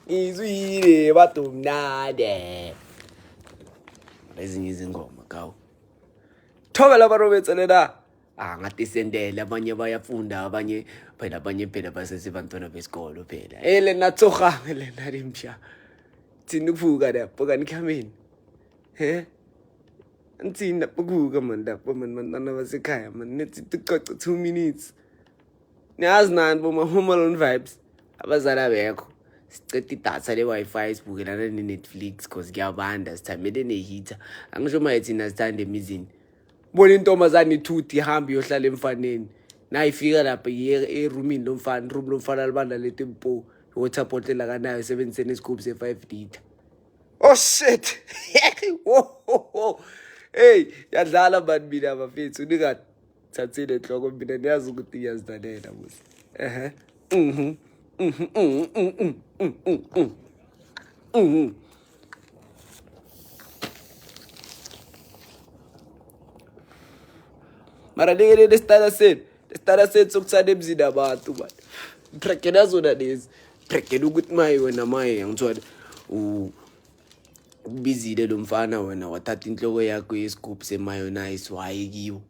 Ngizwile badomnade. Ezinye izingoma kawo. Thobela barobetsa lena. Ngathi sendele abanye bayafunda abanye phela basesibantwana besikolo phela. Lena tsoga lena rimsha. Tsini kuvuka lapho kanikamini. Ntsina pukuka man lapho man basekhaya man nethi ticoca 2 minutes. Niyazi nani boma Home Alone vibes abazala bekho. Siceda idatha le-Wi-Fi sibukelana ne-Netflix cause kuyabanda sithamele ne-heater. Angisho mayethi nasithanda emizini. Bona intombazane ithuthi ihambe iyohlala emfaneni. Nayifika lapha erumini lomfana, room lomfana libanda leTempo. Water bottle akanayo sebenzisene isigubhu se5 liter. Oh shit. Whoa. Hey, yadlala man mina abafethu uningathi thathile enhloko mina niyazi ukuthi ngiyazidalela musi. Mara ngeke lesitara set sokuthanda emzini abantu man. Prekena zona lezi. Prekena ukuthi maye wena maye ngithola ubizile lo mfana wena wathatha inhloko yakho yesigubhu semayonnaise wayikiwo.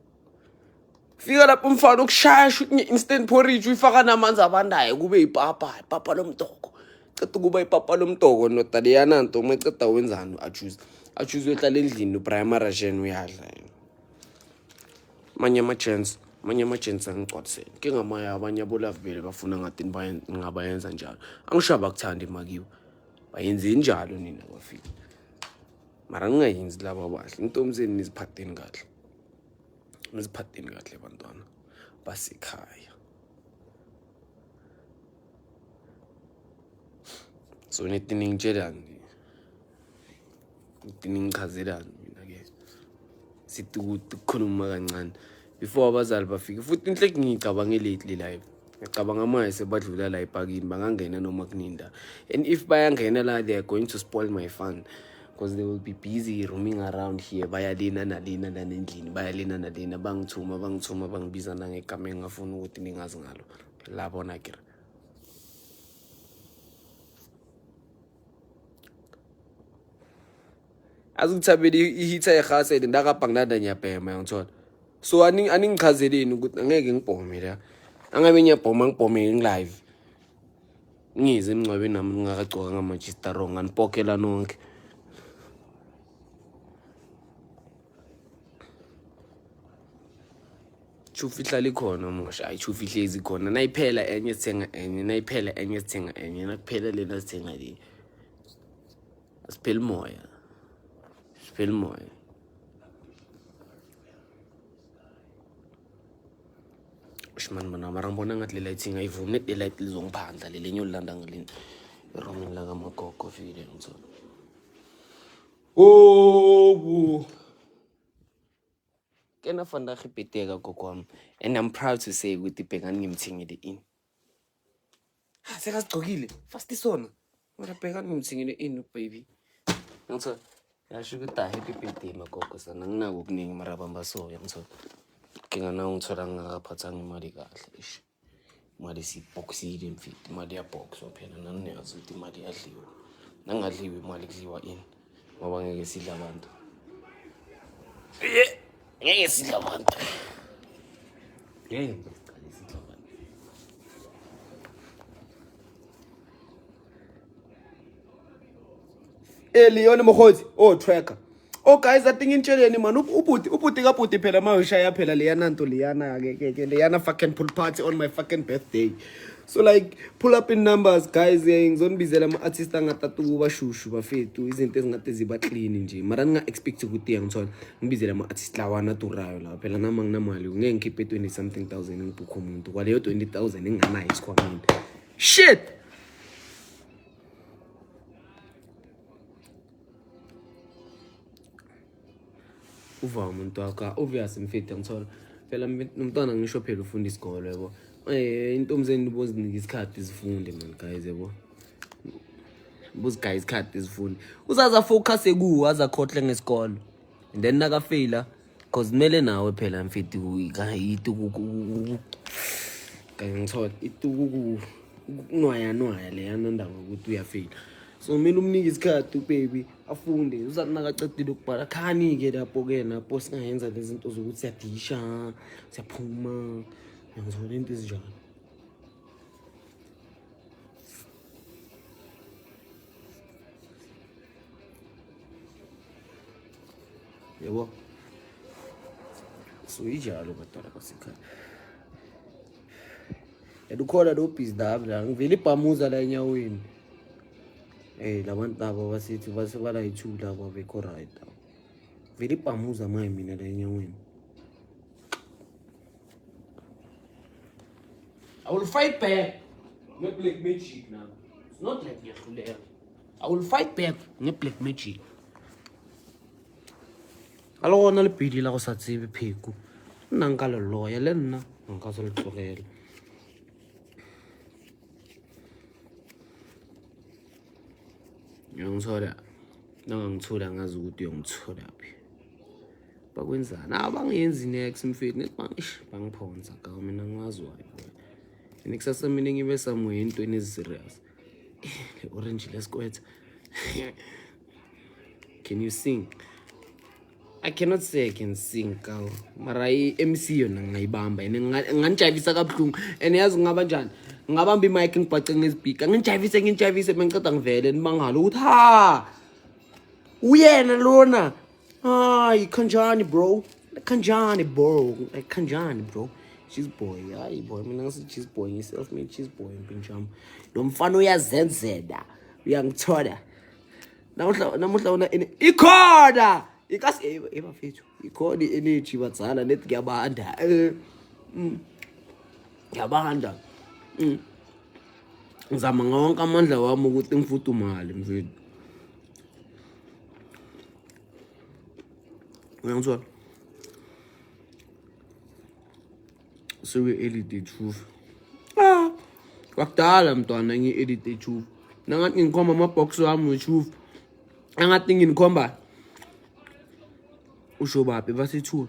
Fika lapho umfana ukushaya shoot instant porridge uyifaka namanzi abandayo kube ipapa lomtoko. Ceda kuba ipapa lomtoko notadiyana nto maceda wenzani achoose uhlala endlini uPrime Russian uyadla. Manye ama chance angicwatseni. Ke ngamaya abanye abolove vele bafuna ngathi ngabayenza njalo. Angishaba kuthanda imakiwe. Bayenze njalo nina bafika. Mara ngingayenzi laba abahle. Intomzeni niziphatheni kahle. Niziphatheni kahle bantwana basekhaya. So nethi ningitshelani. Nethi ningichazelani mina ke. Sithi ukukhuluma kancane before abazali bafike. Futhi inhleki ngicabanga lately live. Ngicabanga manje sebadlula la epakini bangangena noma kuninda. And if bayangena la they are going to spoil my fun. Because they will be busy roaming around here. Bayalina nalina nanendlini. Bayalina nalina bangithuma bangibiza nangegama engafuna ukuthi ningazi ngalo. La bona ke. Azukuthabela ihitha ekhase ndakabhangana nyabhema ngithola. So aningichazeleni ukuthi angeke ngibhome la. Angabe nyabhoma ngibhome ngi-live. Ngize emncwabeni nami ngingakagcoka ngama-Manchester wrong nganipokela nonke. Chufi ihlala ikhona mosha ayichufi ihlezi khona nayiphela enye sithenga enye nayiphela enye sithenga enye nakuphela lena sithenga le asipheli moya ushman bana mara ngibona ngathi le light ingayivumi net light lizongiphandla le lenye olanda ngelini eromini la kamagogo vile ngithola Kena vandag ipeteka kokwami and I'm proud to say ukuthi Bhekani ngimthengile ini. Sekazigcokile fast isona. Mara Bhekani ngimthengile ini baby. Ngithola yasho ukuthi happy birthday magogo sana nginako okuningi mara bamba so ngithola. Ngingana ngithola ngingakaphathanga imali kahle ish. Imali siboxile mfiti imali ya box phela naniyazi ukuthi imali yadliwa. Nangadliwa imali kudliwa ini. Ngoba ngeke sidla abantu. Ngeke sidla abantu. Ngeke siqale sidla abantu. Leon Mokhozi tracker. Oh guys, I think ngitsheleni man ubuti kabuti phela mawushaya phela leyana nto leyana ke leyana fucking pool party on my fucking birthday. So like pull up in numbers guys ngizonibizela ama-artist angatatu bashushu bafethu izinto ezingathi ziba clean nje mara ninga expect ukuthi ngithola ngibizela ama-artist lawana durayo la phela nama nginamali ngeke ngikhiphe 20 something thousand ngibukho umuntu kwaleyo 20,000 enganayo isikhwameni. Shit. Uva umuntu wakho obvious mfethu ngithola phela umntwana ngisho phela ufunda isikole yabo intomzeni bozinika isikhathi zifunde man guys yabo bozi guys isikhathi zifunde uzaza focus ekuwo azakhohle ngesikole and then naka faila cause kumele nawe phela mfethu kayithi kangithola ituku Nwaya leyana ndaba ukuthi uyafeyila. So mina umnike isikhathi baby afunde uzathi nakacedile ukubhala khani-ke lapho-ke napho singayenza lezi zinto zokuthi siyadisha siyaphuma ngizona into ezinjalo. Yebo, so ijalo badala kwasekhaya. Yadukhona lo bhizinisi la ngivele ibhamuza la enyaweni. Labantu labo basithi basebala yi-2 labo bekho right. Vele ibhamuza maye mina la enyaweni. I will fight back. Nge-black magic now. It's not like ngiyahluleka. I will fight back nge-black magic. Alona le pedi la go sa tsebe pheko. Nna nka le loya le nna nka se le tlogela. Ngiyangithola nangangithola ngazi ukuthi uyongithola phi. Bakwenzana abangenzi next mfethu bangiphonza ka mina ngazi wayo. Nekusasa mina ngibe somewhere entweni eziserious. Le orange leskwetha. Can you sing? I cannot say I can sing kawo. Mara MC yona ngayibamba ene nganjavisa kabuhlungu ene yazi ngaba njani ngabamba imic ngibhace ngespeaker nginjavise mengiceda ngivele nibangalo ukuthi ha uyena lona hayi kanjani bro cheese boy hayi boy mina ngisi cheese boy self made cheese boy mpinjama lo mfana uyazenzela uyangithola namuhla una ikhona ikasi ebafethu ikhona energy bazala nethi ngiyabanda ngiyabanda ngizama ngawonke amandla wami ukuthi ngifudumale mfethu uyangizwa edit truth wakudala mntwana ngi-edit truth nangathi ngikhomba amabox wami we-truth angathi nginikhomba usho baphi basithu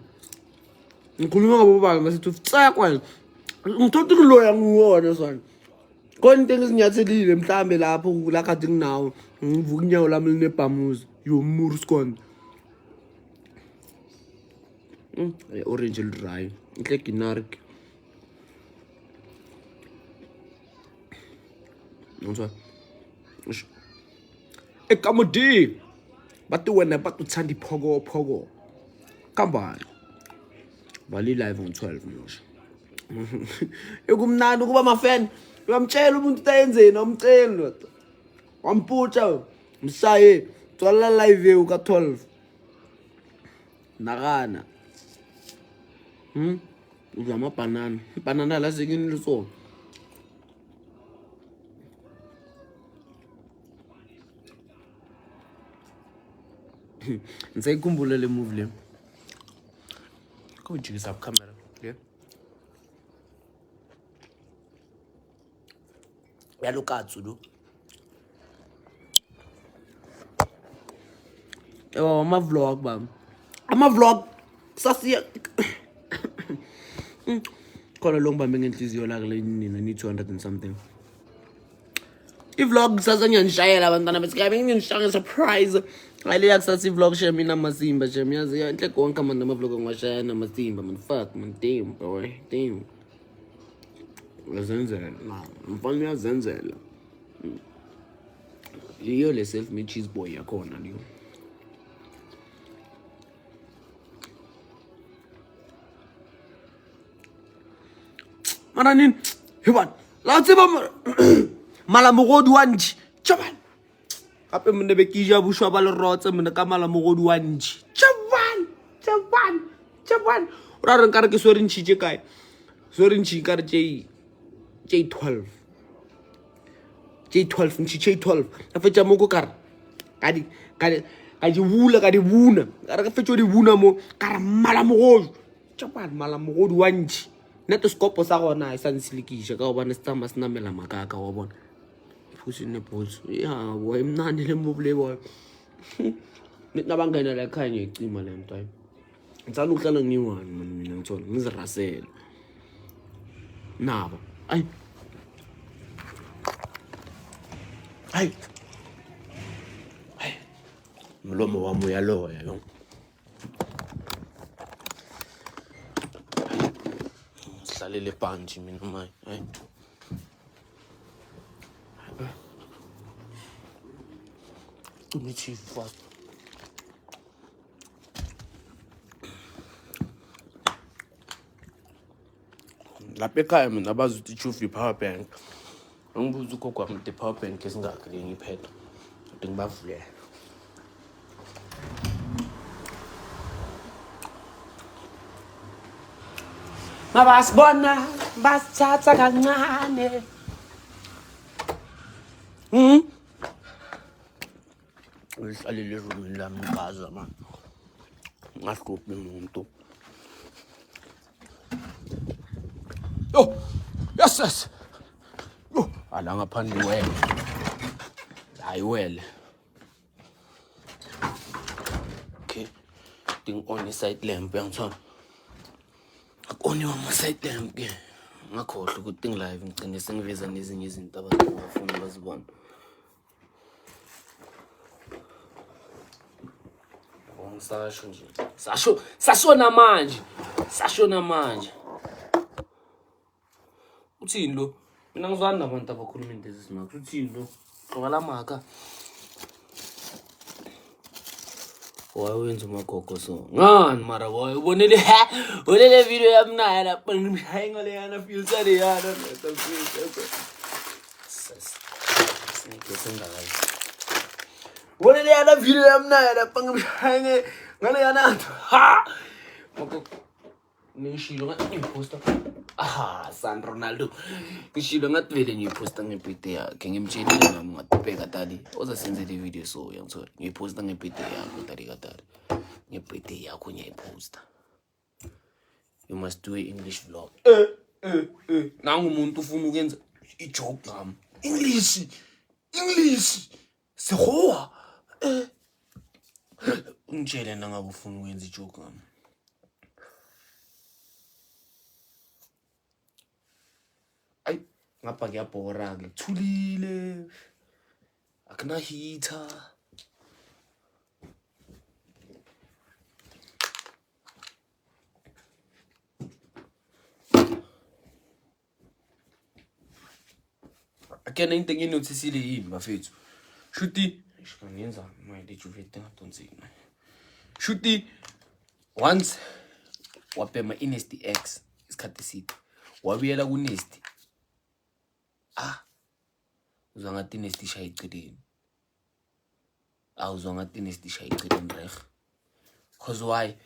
ngikhuluma ngabo baba basithu tsakwa ngithothi kuloya nguwona son konke ngizinyathelile mhlambe lapho la kade nginawo ngivuka inyawo lami linebhamuza yomuru skon orange dry inhle ginark nonso ekamodi bathi wena bakuthanda iphoko kambani bali live on 12 manje ekumnandi ukuba ma fan uyamtshela umuntu utayenzeni umceli ndoda wamputsha msaye tswala live uka 12 nakana uzama banana la sekini liso ngisayikhumbula le movie le kujikisa camera le yalukatsu lo ama-vlog sasiya khona lo ngibambe ngenhliziyo la kule nina ni 200 and something i-vlog sasa ngiyanishayela abantwana besikabe nginishaya surprise ngale yakusasa i-vlog share mina Masimba share yazi inhle konke manje ama-vlog ngwashaya na Masimba man fuck man damn boy damn yazenzela mfana uyazenzela iyo le self made cheese boy yakhona leyo mana nini heban la tseba mala mogodi wa ntši chaban gape mone be ke ja bushwa ba le rotse mone ka mala mogodi wa ntši chaban ra re nkare ke swere ntšhitše kae swere ntšhi ka re tše 12 ntšhi tše 12 a fetša moko kare ka di bula ka di buna ka re ka fetša di buna mo ka re mala mogodi chaban mala mogodi wa ntši netoskopo sa gona e sa nsilikiša ka gobane se tsama se namela makaka wa bona pusinepotso ya boy mnandi le movie le boy nabangena la ekhaya ngiyicima le nto ayi ngithanda ukuhlala ngiyi-1 mina ngithola ngizirasela nabo ayi Hayi. Hayi. Mlomo wami uyaloya yo. Sidlalele bhanji mina manje. Hayi. Cuma TV fast. Lapha ekhaya mina abazi ukuthi ichufu i-power bank. Angibuza ugogo wami ukuthi i-power bank esingakhi le ngiphethe. Kodwa ngibavulele. Mabasibona basithatha kancane. Ngihlalile erumini lami ngaza manje. Ngahluphi umuntu. Yo, yes. Yo, ala ngaphandle wele. Hayi wele. Okay. Ding on side lamp yangithona. Akoni wama side lamp ke. Ngakhohle ukuthi ngilive ngicine sengiveza nezinye izinto abantu abafuna bazibone. Ngisasho nje. Sashona manje. Uthini lo? Mina ngizwana nabantu abakhuluma into ezisimanga. Uthini lo? Xokala maka. Wayenza umagogo so. Ngani mara boy ubonele video yamnaya lapha ngihayinga le yana filter le yana. Ubonele yana video yamnaya lapha ngihayinga ngale yana. Ha! Ngishilo ngathi ngiposta. Aha, San Ronaldo. Ngishilo ngathi vele ngiposta ngebirthday yakhe. Ngimtshelile nami ngatibheka tali. Ozasenze le video so yangithola. Ngiposta ngebirthday yakho tali katali. Ngebirthday yakho ngiyayiposta. You must do an English vlog. Nangu umuntu ufuna ukwenza ijoke ngami. English. Sehowa. Ungitshele nangabe ufuna ukwenza ijoke ngami. Ay, ngapha ngiyabhora ke. Thulile. Akuna heater. Akena into enginotisile yini bafethu. Shuti, ngiyenza manje ijuvete ngadonsini. Shuti once wabhema iNasty X isikhathi eside. Wabuyela kuNasty. Uzwa ngathi iNasty shaya icileni. Uzwa ngathi iNasty shaya icileni reg. Cause why?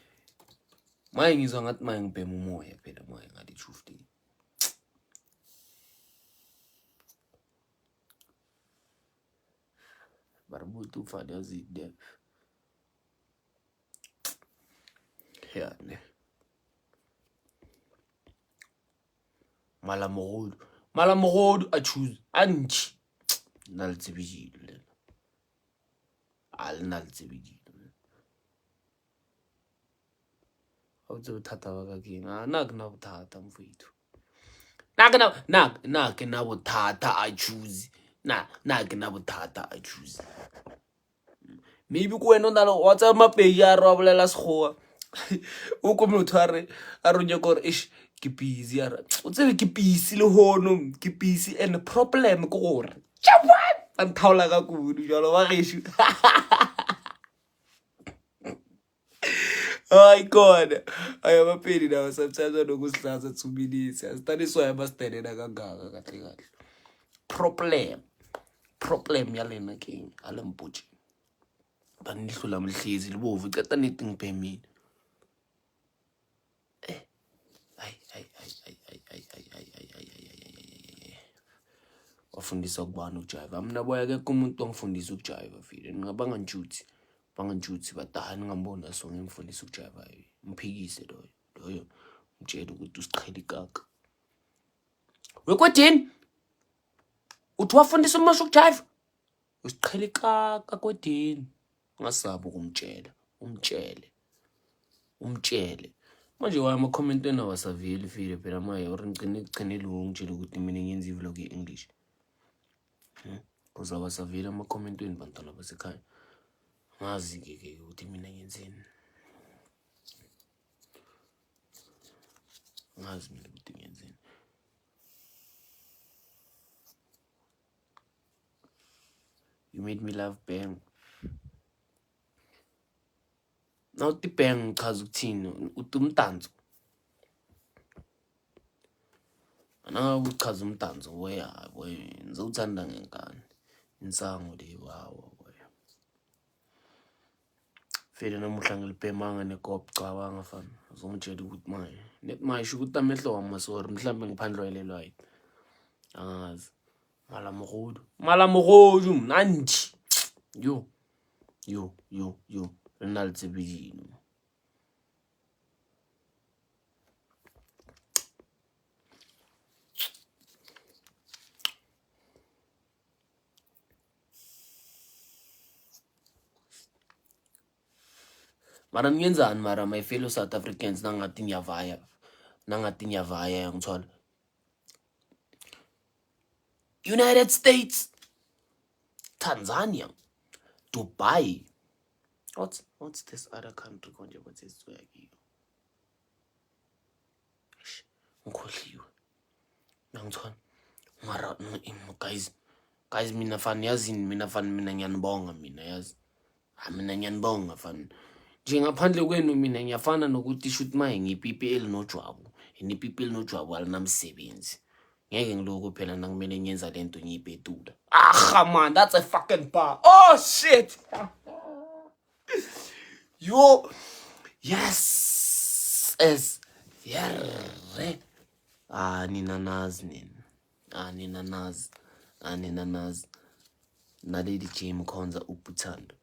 Maye ngizwa ngathi maye ngibhema umoya phela maye ngathi ijufu. Barbutu ufane yazide. Yeah, ne. Malamogodu a choose anchi. Naltsebijile. Al naltsebijile. Awutse uthata bakakina. Nak na uthata mfowethu. Nak na uthata I choose. Nak na uthata I choose. Maybe kuwena ndalo watsa mapeji a ro bolela sekgowa. O ko motho a ronya gore ish ke busy ara. O tsebe ke busy le hono, ke busy and problem ke gore. Chawan! Anthaula ka kudu jalo ba geshu. Ay God. Ayabapeli nawo sometimes anokusihlaza 2 minutes. Asitaniswa yabastandena kangaka kahle kahle. Problem yalena king alembutshi. Banihlula mhlezi libovu iceta nethi ngibhemini. Wafundisa kubani ukujive. Mina boya ke umuntu ongifundisa ukujive vile. Ngingabanga njuthi badahani ngambona so ngimfundisa ukujive. Mphikise loyo. Mtshela ukuthi usiqhela ikaka. Wekodini? Uthi wafundisa umasho ukujive? Usiqhela ikaka kodini. Ngasaba ukumtshela. Umtshele. Manje wama comment wena wasavile vile phela maye or ngicine lu ngitshela ukuthi mina ngiyenza ivlog eEnglish. uzaba savile ama-commentweni bantwana basekhaya. Ngazi-ke ukuthi mina ngenzeni. Ngazi mina ukuthi ngenzeni. You made me love bang. Now the bang chaza ukuthini uthi umdanso. Ana uchaza umdanso boy ngizowuthanda ngenkani. Insango le wow boy. Fele namuhla ngilibhemanga nekop cabanga fana. Uzongitshela ukuthi manje net manje sho ukuthi amehlo wami masori mhlambe ngiphandlwelelwa yini. Angazi. Malamogodu mnandi. Yo. Renal Tsebedino. Mara ngiyenzani mara my fellow South Africans nangathi ngiyavaya ngithola. United States, Tanzania, Dubai. What's this other country konje but it's where you? Ngikhohliwe. Ngiyangithola. Mara guys mina fan yazini mina ngiyanibonga mina yazi. Mina ngiyanibonga fan. Njengaphandle kwenu mina ngiyafana nokuthi shoot maye ngipipi elinojwabu. Inipipi elinojwabu alinamsebenzi. Ngeke ngiloko phela nangimele ngiyenza lento ngiyibhetula. Man, that's a fucking bar. Oh shit. Yo. Yes. Nina nazi. Naledi DJ Mkhonza uPuthando.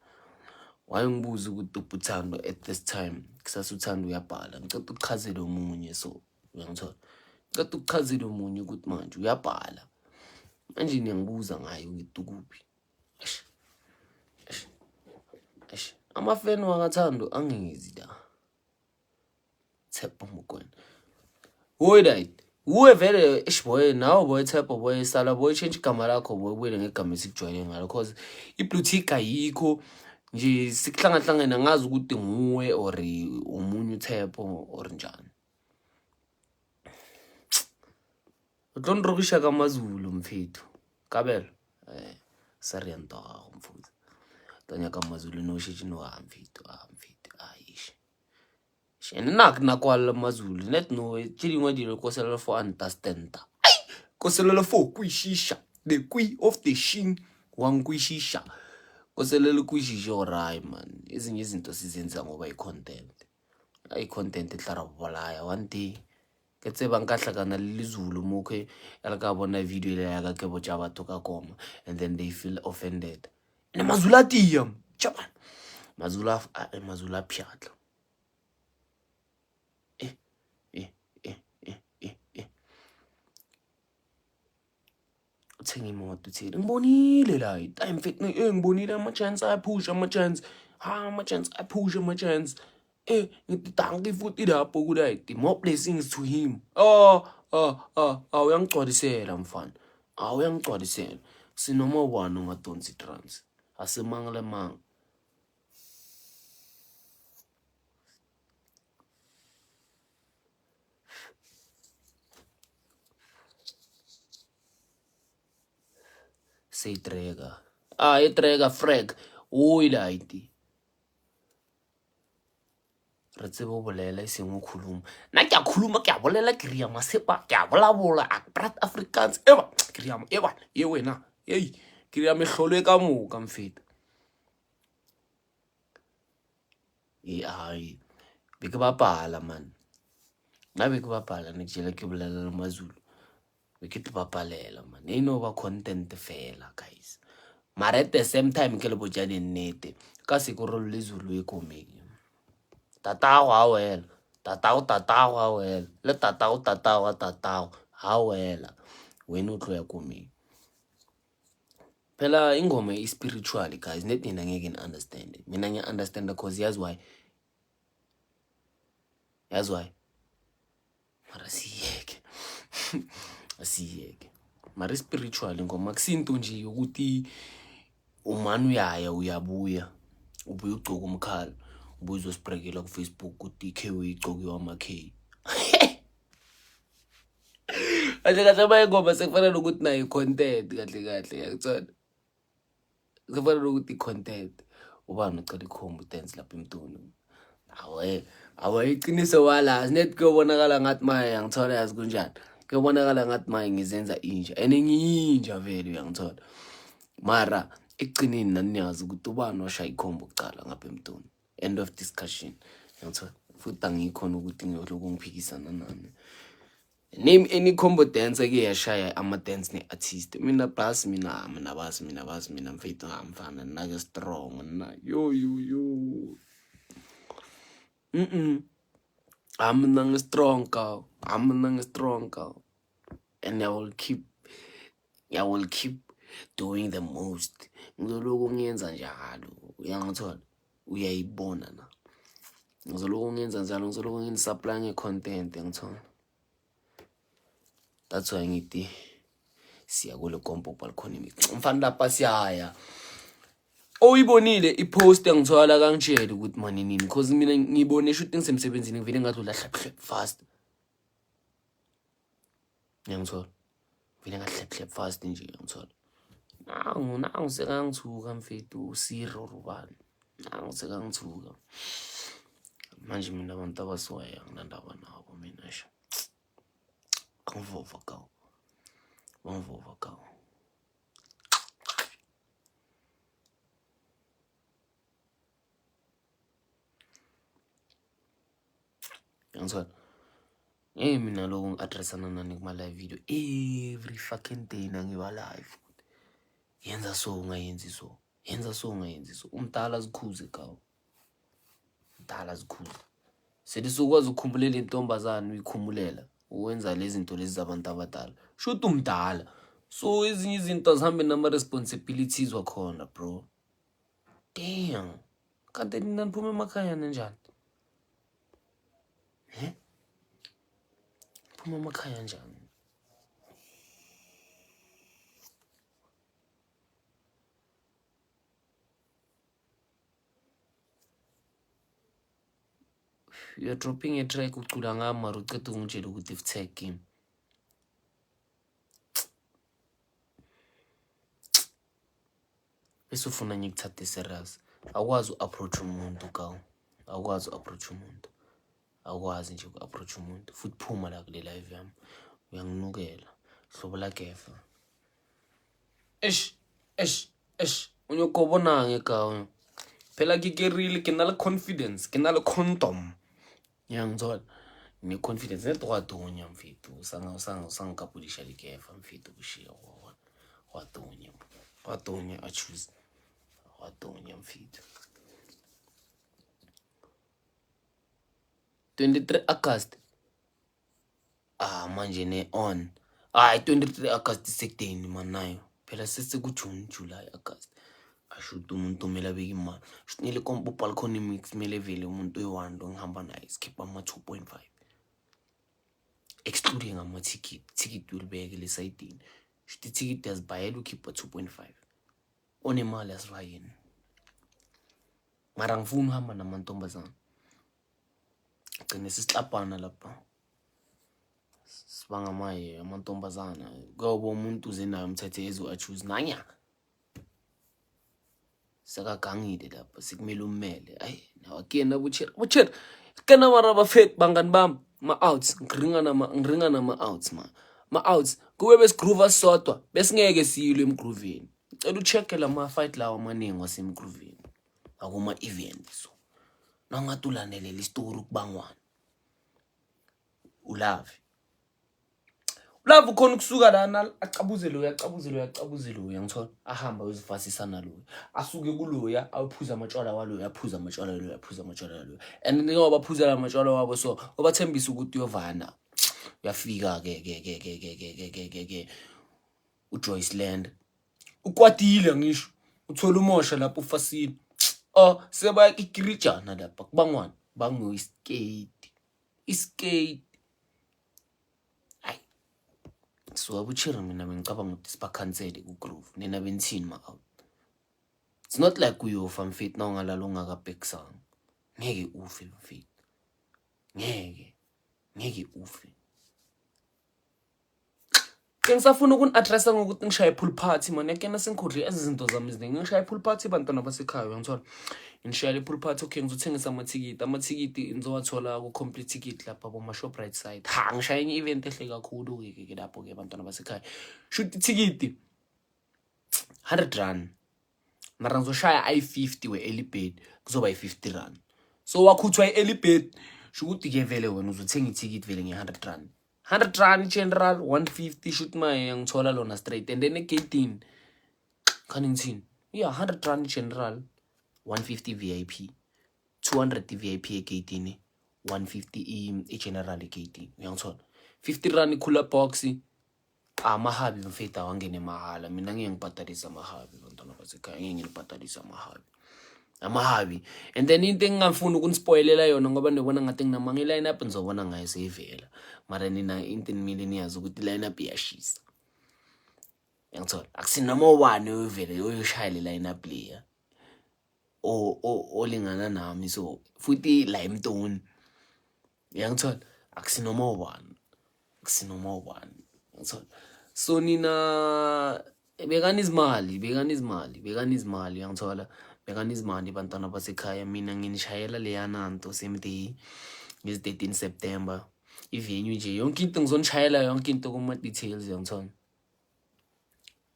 Wayengibuza ukuthi uPuthando at this time kusasuthanda uyabhala. Ngicela ukuchazela omunye so uyangithola. Ngicela ukuchazela omunye ukuthi manje uyabhala. Manje ngiyangibuza ngayo ngithi kuphi. Amafeni wakaThando angezi la. Tshepo Mokoena. Hoy right. Uwe vele boy now boy Tshepo boy sala boy change igama lakho boy ubuyele ngegama esikujwayele ngalo because iblue tick ayikho nje sikuhlangana ngazi ukuthi nguwe or umunye uTshepo or njani. Utlondrokisha kaMazulu mfethu. Kabelo. Sariyanta umfuzi. Tanya kaMazulu no shithi no mfethu ayish. Shenak nakwala Mazulu net no chili ngwadile koselela for understand. Koselela for kwishisha. The queen of the shin wangkwishisha. Koselela kwishisha oray man. Ezinye izinto sizenza ngoba icontent. Icontent ehlarabolaya one day. Ketse bankahlakana lizulu mokhe alakabona video ile yakakebo jabatho kakoma and then they feel offended. Ne Mazulu atiyam. Chaban. Mazulu aphyatla. Uthenga imoto uthini ngibonile la time fit ngibonile ama-chance ayaphusha ama-chance ayaphusha ama-chance ngithi danki futhi lapho kulayithi more blessings to him. Uyangigcwalisela mfana uyangigcwalisela sinoma ubani ongadonsi trans asimangale manga. Say trega. Trega frag. Uy laiti. Re tsebe o bolela e seng o khuluma. Na ke a khuluma ke a bolela ke ria masepa ke a bolabola Brat Afrikaans eba ke ria eba ye wena ke ria mehlolo e ka moka mfeta. Ai be ke bapala man. Na be ke bapala ne jela ke bolela Mazulu. We ke bapalela man. E no ba content fela guys. Mara at the same time ke le bojane nnete ka se go rolle Zulu e komeng. Tatao hawela. Tatao hawela. Le tatao hawela. Wena utlo ya komeng. Phela ingoma is spiritual guys. Net nina ngeke understand it. Mina ngiya understand because here's why. Mara siyeke. Asiyeke. mari spiritual ngoma kusinto nje ukuthi umani uyaya uyabuya ubuye ugcoka umkhala ubuye uzosibrekela ku Facebook ukuthi ikhe uyigcokiwe ama-K kahle bayingoma sekufanele ukuthi nayo i-content kahle yakuthola sekufanele ukuthi i-content ubani ucela ikhomba udance lapha emntwini awe iqiniso wala sinet kuyobonakala ngathi maye yangithola yazi kunjani kuyobonakala ngathi maye ngizenza inja ngiyinja vele uyangithola mara eqinini naniyazi ukuthi ubani washaya ikhomba ukucala ngapha emntwini end of discussion uyangithola futhi angikhona ukuthi ngiyoloko ngiphikisana nani name any combo dancer ke yashaya ama-dance ne-artist mina bazi mina mfethu ngamfana nake strong na yo I'm not strong girl. And I will keep doing the most. Ngizoloku ngiyenza njalo. Uyangithola? Uyayibona na. Ngizoloku ngiyenza njalo, ngizoloku ngisupply nge-content ngithola. That's why ngithi siya kule kompo balcony mix. Mfana lapha siyaya. Oyibonile ipost engithola kangitshela ukuthi manje nini because mina ngibone shooting semsebenzini ngivele ngathi ulahlaphle fast. Ngiyangithola. Vele ngahlaphle fast nje ngiyangithola. Nangu sekangithuka mfethu usiro rubani. Nangu sekangithuka. Manje mina abantu abasiwaya nginandaba nabo mina sha. Angivova kawo. Ngiyangithola. Mina lokho ngi-addressana nani kuma-live video every fucking day nangiba live. Yenza so ungayenzi so. Umdala zikhuze kawo. Sethi sokwazi ukukhumbulela intombazana uyikhumulela. Uwenza lezi zinto lezi zabantu abadala. Shothi umdala. So ezinye izinto azihambe nama-responsibilities wakhona bro. Damn. Kanti nina niphume emakhaya njani? Phuma emakhaya njani? You're dropping a track ucula ngami mara uceda ungitshela ukuthi if-tag game. Bese ufuna ngikuthathe serious. Akwazi u-approach umuntu kawo. Akwazi nje uku-approach umuntu. Futhi phuma la kule live yami. Uyanginukela. Hlobo la kefa. Unyokobona ngekawo. Phela kikerile ke na le confidence, ke na le condom. Ngiyangithola. Ne-confidence netwadonya mfethu. Sangikapulisha likefa mfethu kushiya wona. Wadonya I choose. Wadonya mfethu. 23 August. Manje ne on. 23 August sekudeni manayo. Phela sesekuJune, July, August. Ashuthi umuntu umele abeke imali. Shinile kompo balcony mix mele vele umuntu oyiwando ngihamba naye skip ama 2.5. Excluding ama ticket ulibeke le side. Shuthi ticket yazibhayela ukhipha 2.5. Onemali asivayini. Mara ngifuna uhamba namantombazana. Gcine sisixabana lapha. Sibanga maye amantombazana. Ngoba umuntu uzenayo umthetho ezo achoose nanya. Sakagangile lapha sikumele ummele. Naw again abuchera. Kana mara bafake bangani bami ma-outs ngiringa nama-outs ma-outs kube besigroove sodwa besingeke siyile emgrooveni. Ngicela ucheck lama-fight lawa amaningi wasemgrooveni. Akuma-event so. Nangathi ulandelela istory ukubangwana. Ulave ukhona ukusuka lana acabuzele uyangithola ahamba uzifasisana lo asuke kuloya awuphuza amatshwala walo yaphuza amatshwala lo and ngoba baphuza amatshwala wabo so obathembisa ukuthi uyovana uyafika ke uJoyceland ukwatile ngisho uthola umosha lapho ufasile seba ikirijana lapha kubangwana bangoyiskate iskate So abuchira mina ngicabanga ukuthi sibakhansele ku-Groove nina benithini ma-out. It's not like uyofa mfethu na ungalala ungakabhekisanga. Ngeke ufe mfethu. Ngeke ufe. Ngisafuna ukuni-addressa ngokuthi ngishaye pool party man. Yakena sengikhudle ezizinto zami eziningi. Ngishaye pool party bantwana basekhaya uyangithola. Ngishayele pool party okay ngizothengisa amathikiti. Amathikiti ngizowathola ku complete ticket lapha boma Shoprite side. Ha ngishaye enye event ehle kakhulu ke lapho ke bantwana basekhaya. Shoot itikiti R100. Mara ngizoshaya i50 we early bird kuzoba i50 so wakhuthwa i-early bird shukuthi ke vele wena uzothenga itikiti vele nge100 100 general 150 shoot my ngithola lona straight and then e-gating khani ngithini yeah 100 general 150 VIP 200 VIP e-gating 150 e-general e-gating uyangithola 50 ikhula box amahabi mfethu awangene mahala mina ngeke ngibhadalisa amahabi bantwana basekhaya ngeke ngibhadalisa amahabi and then into engingafuni ukunispoilela yona ngoba nibona ngathi nginamanga line up nizobona ngayo seyivela mara nina into millionaires ukuthi line up iyashisa yangithola akusinoma ubani ovele oyoshaya le line up leya olingana nami so futhi la emntoni yangithola akusinoma ubani yangithola. So nina bekani izimali uyangithola bekani izimali bantwana basekhaya mina nginishayela leyana nto same day ngezi 13 September ivenue nje yonke into ngizonishayela yonke into kuma details uyangithola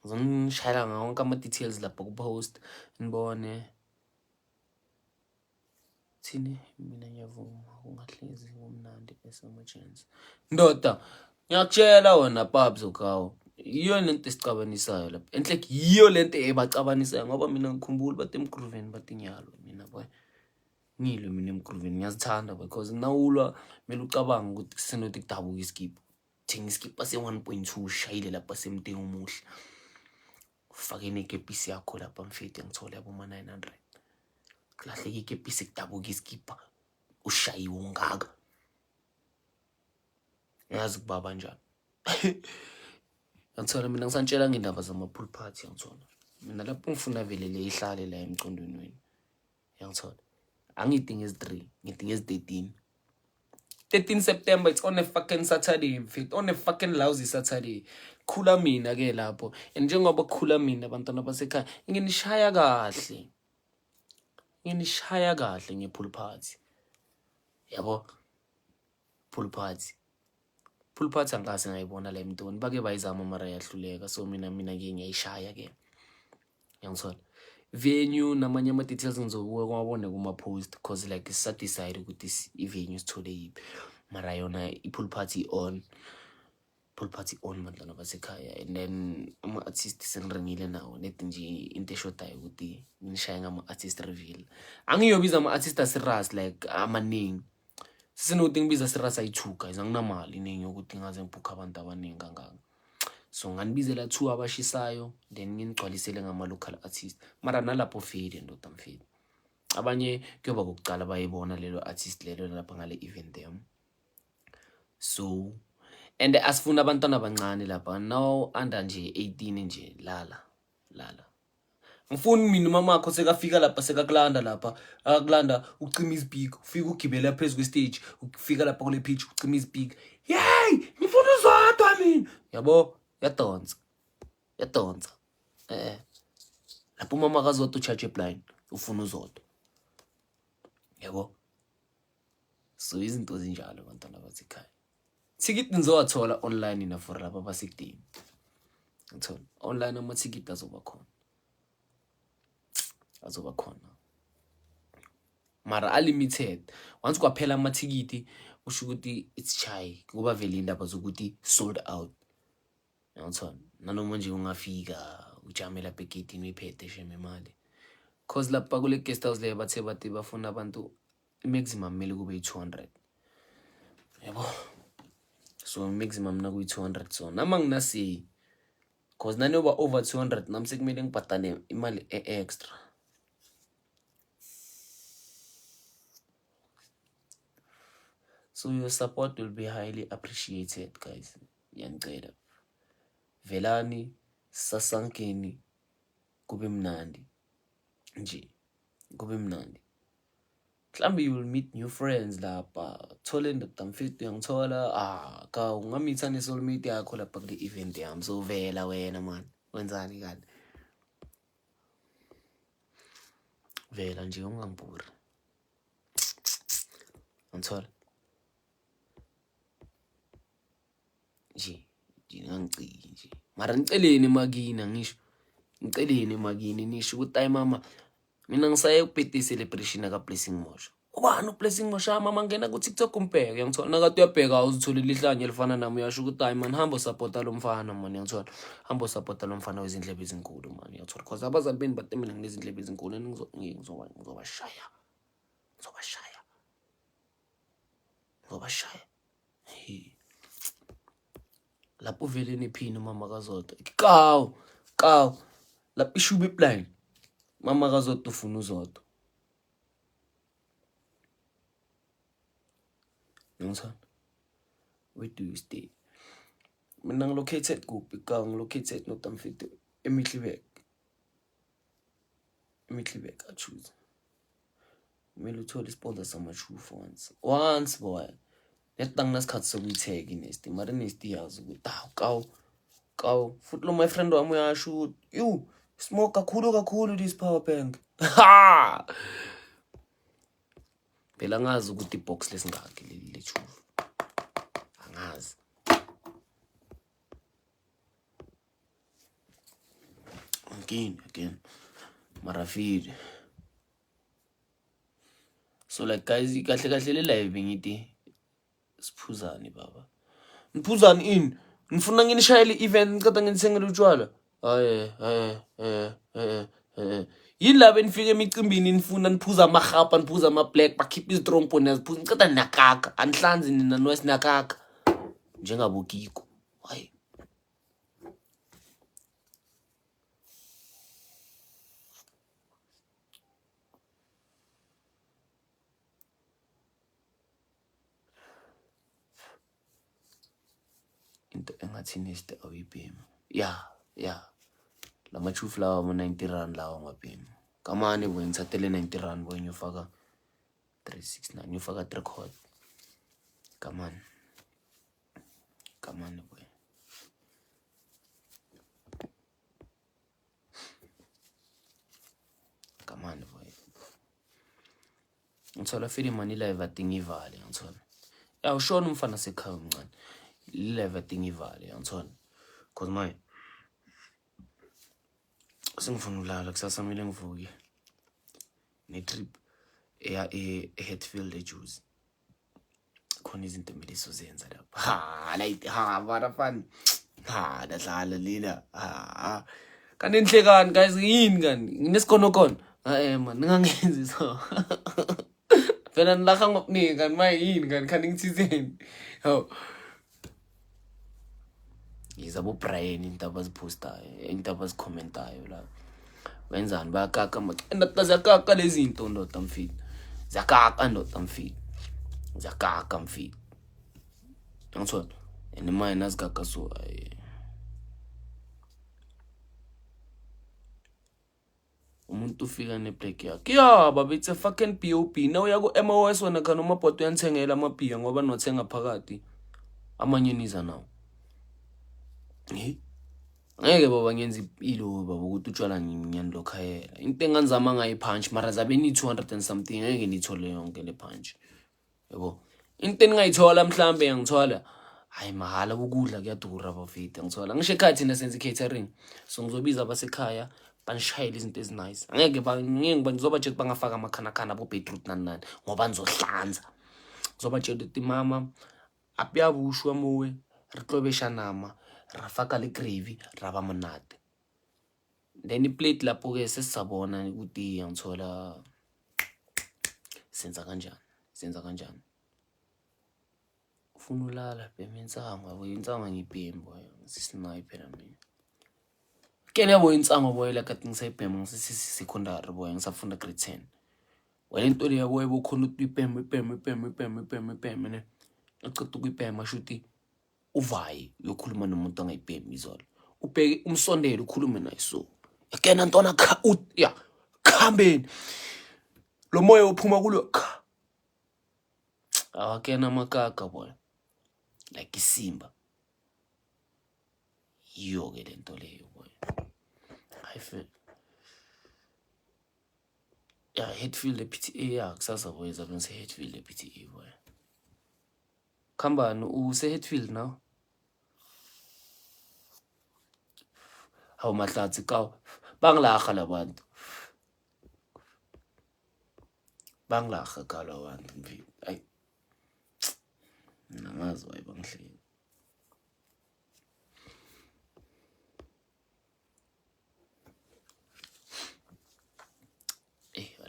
ngizonishayela ngawonke ama details lapha ku post nibone thini mina ngiyavuma ungahlezi ngomnandi emergency ndoda ngiyakutshela wena babs okawo iyo lento esicabanisayo lapha enhle yiyo lento ebacabanisayo ngoba mina ngikhumbula bathi emgruveni bathi nyalo mina boy ngilo mina emgruveni ngiyazithanda because nawulwa mele ucabanga ukuthi kusenothi kudabuka iskip thenga iskip ase 1.2 shayile lapha semthenga umuhle ufake nekepisi yakho lapha mfethu ngithola yabo ma 900 kulahleke ikepisi kudabuka iskip ushayiwe ungaka yazi kubaba njani ngithola mina ngisantshela ngendaba zama pool party ngithola mina lapho ngifuna vele le ihlale la emcondweni wenu yangithola angidinga ezi3 ngidinga ezi13 September it's on a fucking Saturday mfethu on a fucking lousy Saturday khula mina ke lapho and njengoba khula mina abantwana basekhaya nginishaya kahle ngepool party yabo pool party angase ngayibona la emntoni bake bayizama mara yahluleka so mina ke ngiyayishaya ke yangithola venue namanye ama details ngizobuka kwabone kuma post cause like sa decide ukuthi i-venue sithole yipi mara yona i-pool party on bantwana basekhaya and then ama artists sengiringile nawo nethi nje into eshodayo ukuthi ngishaye ngama artist reveal angiyobiza ama artist serious like amaningi sisinothi ngibiza serious ayi2 guys anginamali iningi ukuthi ngaze ngibhuka abantu abaningi kangaka so nganibizela 2 abashisayo then nginigcwalisele ngama local artist mara nalapho fade ndoda mfethu abanye kuyoba kokucala bayibona lelo artist lelo lapha ngale event them so and asifuna abantwana abancane lapha now under nje 18 nje lala ngifuni mina mama wakho sekafika lapha sekakulanda lapha akakulanda ucima izibhiko ufika ugibela phezulu kwestage ufika lapha kule pitch ucima izibhiko hey ngifuna uzodwa mina yabo yadonsa lapho mama akazodwa uchache blind ufuna uzodwa yabo so izinto zinjalo bantwana basekhaya ticket nizowathola online na for laba basekudini ngithola online ama ticket azoba khona mara unlimited once kwaphela ama ticket usho ukuthi it's chai kuba vele indaba zokuthi sold out ngithola nanoma nje ungafika ujame lapha egate uyiphethe sheme imali cause lapha kule guest house le bathe bathi bafuna abantu maximum mele kube 200 yabo so maximum na kuyi 200 so nama nginasi cause nani oba over 200 nami sekumele ngibhadale imali extra so your support will be highly appreciated guys. Yangicela velani sasankeni kube mnandi nje, kube mnandi. Mhlambe you will meet new friends lapha, thole indoda mfethu uyangithola, ka ungamitha ne-soulmate yakho lapha kule event yami. So vela wena man, wenzani kanti? Vela nje ungangibhuri. Ngithola nje ngangiciki nje. Mara niceleni makini ngisho. Niceleni makini nisho ukuthi hayi mama mina ngisaye ku-birthday celebration aka Blessing Mosha. Ubani uBlessing Mosha mama ngena ku TikTok umbheke ngiyangithola nakade uyabheka uzitholile ihlanje elifana nami uyasho ukuthi hayi man hamba support lo mfana man ngiyangithola. Hamba support lo mfana wezindlebe ezinkulu man ngiyangithola because abazali beni batemela nginezindlebe ezinkulu ngizobashaya. Ngizobashaya. Lapho vele nephini mama kaZodwa. Kaw. Lapho ishubi plan. Mama kaZodwa ufuna uZodwa. Ngiyangithola. Where do you stay? Mina ngilocated kuphi? Kaw ngilocated noDamfito eMiddleburg. I choose. Kumele uthole isponsor sama-truth once boy. Nesta nginasikhathi sokuyitheka inesti mara inesti yazi ukuthi kaw futhi lo my friend wami uyasho ukuthi you smoke kakhulu this power bank. Phela ngazi ukuthi ibox lesingakhi le truth. Angazi. Again. Mara feed. So like guys, kahle le live ngithi siphuzani baba. Niphuzani in. Ngifuna nginishayele event ngiceda nginithengele utshwala. Yini la benifike emicimbini nifuna niphuza amahapa niphuza ama-black bakhipha izitrompo neziphuza ngiceda nakaka anihlanzi nina noise nakaka njengabokiko. Hayi. Into engathi neste awuyibhema. Yeah. Lama truth lawa mo 90 rand lawa ngabhema. Kamane boy ngithathele 90 rand boy ngiyofaka 369 ngiyofaka 3 quarter. Kamane boy. Kamane boy. Ngithola fili mani live atingivale ngithola. Ya ushona umfana sekhaya umncane. Live atingivale ngithola. Cause my sengifuna ulala kusasa mina ngivuke ne-trip eya eHatfield eJuice. Khona izinto emile sizozenza lapha. Barafani. Dadlala lila. Kanti enhlekani guys yini kani? Nginesikhono. Man ningangenzi so. Phela nilaha ngokuningi kani mayini kani khani ngithizeni. Yizabo Brian into abazipostayo, into abazikhomentayo la. Wenzani bayakaka ndoda zakaka lezi zinto ndoda mfiti. Zakaka ndoda mfiti. Zakaka mfiti. Ngithola enimanye nazikaka so umuntu ufika nebreak yakhe. Yeah baba it's a fucking POP. Now uya ku MOS wena khana umabhodo uyanithengela amabhiya ngoba nothenga phakathi. Amanye niza nawo. Ngeke baba ngenza ipilo baba ukuthi utshwala ngiyanilokhayela. Into engizama ngayi punch mara zabe ni 200 and something ngeke nithole yonke le punch. Yebo. Into engayithola mhlambe ngithola hayi mahala ukudla kuyadura bafethu ngithola. Ngisho ekhathi nasenza catering. So ngizobiza abasekhaya banishayela izinto ezinice. Ngeke ngizobatshela bangafaka amakhana bo beetroot nani ngoba nizohlanza. Ngizobatshela ukuthi mama apiyabushwa mowe ritlobesha nama. Rafaka le gravy raba monate. Then iplate lapho ke sesizabona ukuthi ngithola senza kanjani. Ufuna ulala bhema insanga ngibhembo sisniper mina. Kele yabo insanga boy la kathi ngisayibhema ngisesecondary boy ngisafunda grade 10. Wena into le yabo bokhona ukuthi ibhema ne. Aqeda ukuyibhema shuthi uvayi uyokhuluma nomuntu angayibhemi izolo. ubheke umsondele ukhulume naye so yakena ntwana ya khambeni lo moya uphuma kulo awakena amagaga boy like isimba yiyo ke lento leyo boy I feel yeah Hatfield PTA ya kusasa boy zabe ngise Hatfield PTA boy khambani use Hatfield now hawu mahlatsi kaw bangilaga labantu bangilaga kala abantu mfethu ay namazi waye bangihleli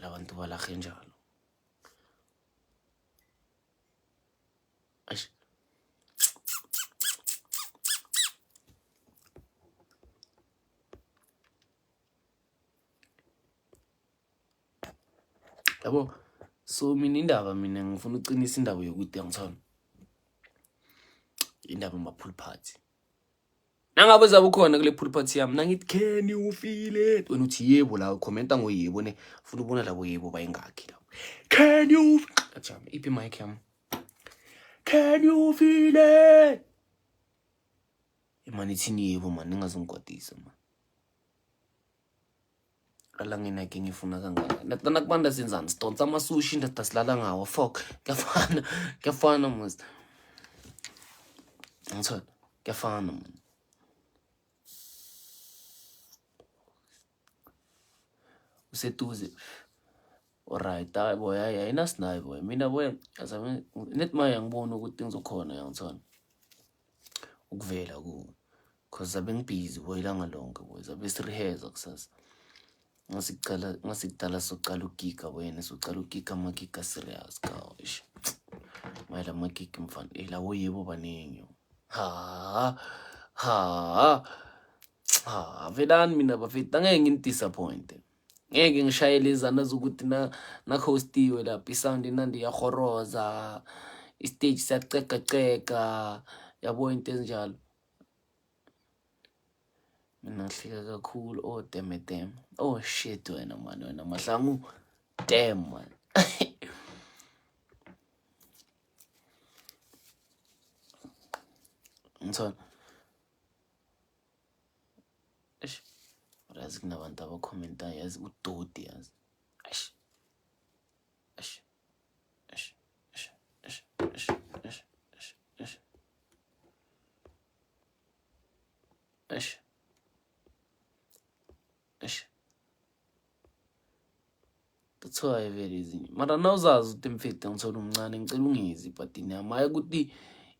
labantu balakhe njalo ash yabo so mina indaba mina ngifuna uqinisa indaba yokuthi angithona indaba ama-pool party nangabe zabe ukhona kule pool party yami nangithi can you feel it wena uthi yebo la commenta ngoyebo ne ufuna ubona labo yebo bayingakhi la can you ajama iphi mic yami can you feel it imani thini yebo man ningazongigwadisa man ala ngina ke ngifuna kangaka natana kubanda senzani sidonsa amasushi ndada silala ngawo fuck kuyafana mos ngithola kuyafana man useduze alright hayi boy ayinasinayi boy mina boy azame net manje ngibona ukuthi ngizokhona yangithona ukuvela ku cause zabe ngibusy boy ilanga lonke boy zabe sireheza kusasa ngasikudala soqala ugiga wena soqala ugiga amagiga serious gosh mayela amagiga mfana lawo yebo baningi ha velani mina bafethu angeke ngini-disappointe ngeke ngishayele izana zokuthi na-hostiwe lapha isound inandi yahoroza istage siyacekaceka yabo into ezinjalo mina ngihleka kakhulu oh damn oh shit wena man wena mahlangu damn man ngithona yazi kunabantu abakhomenta yazi udodi yazi that's why very easy mara nawuzazi ukuthi mfethu ngithola umncane ngicela ungizi ibhadini yami hayi ukuthi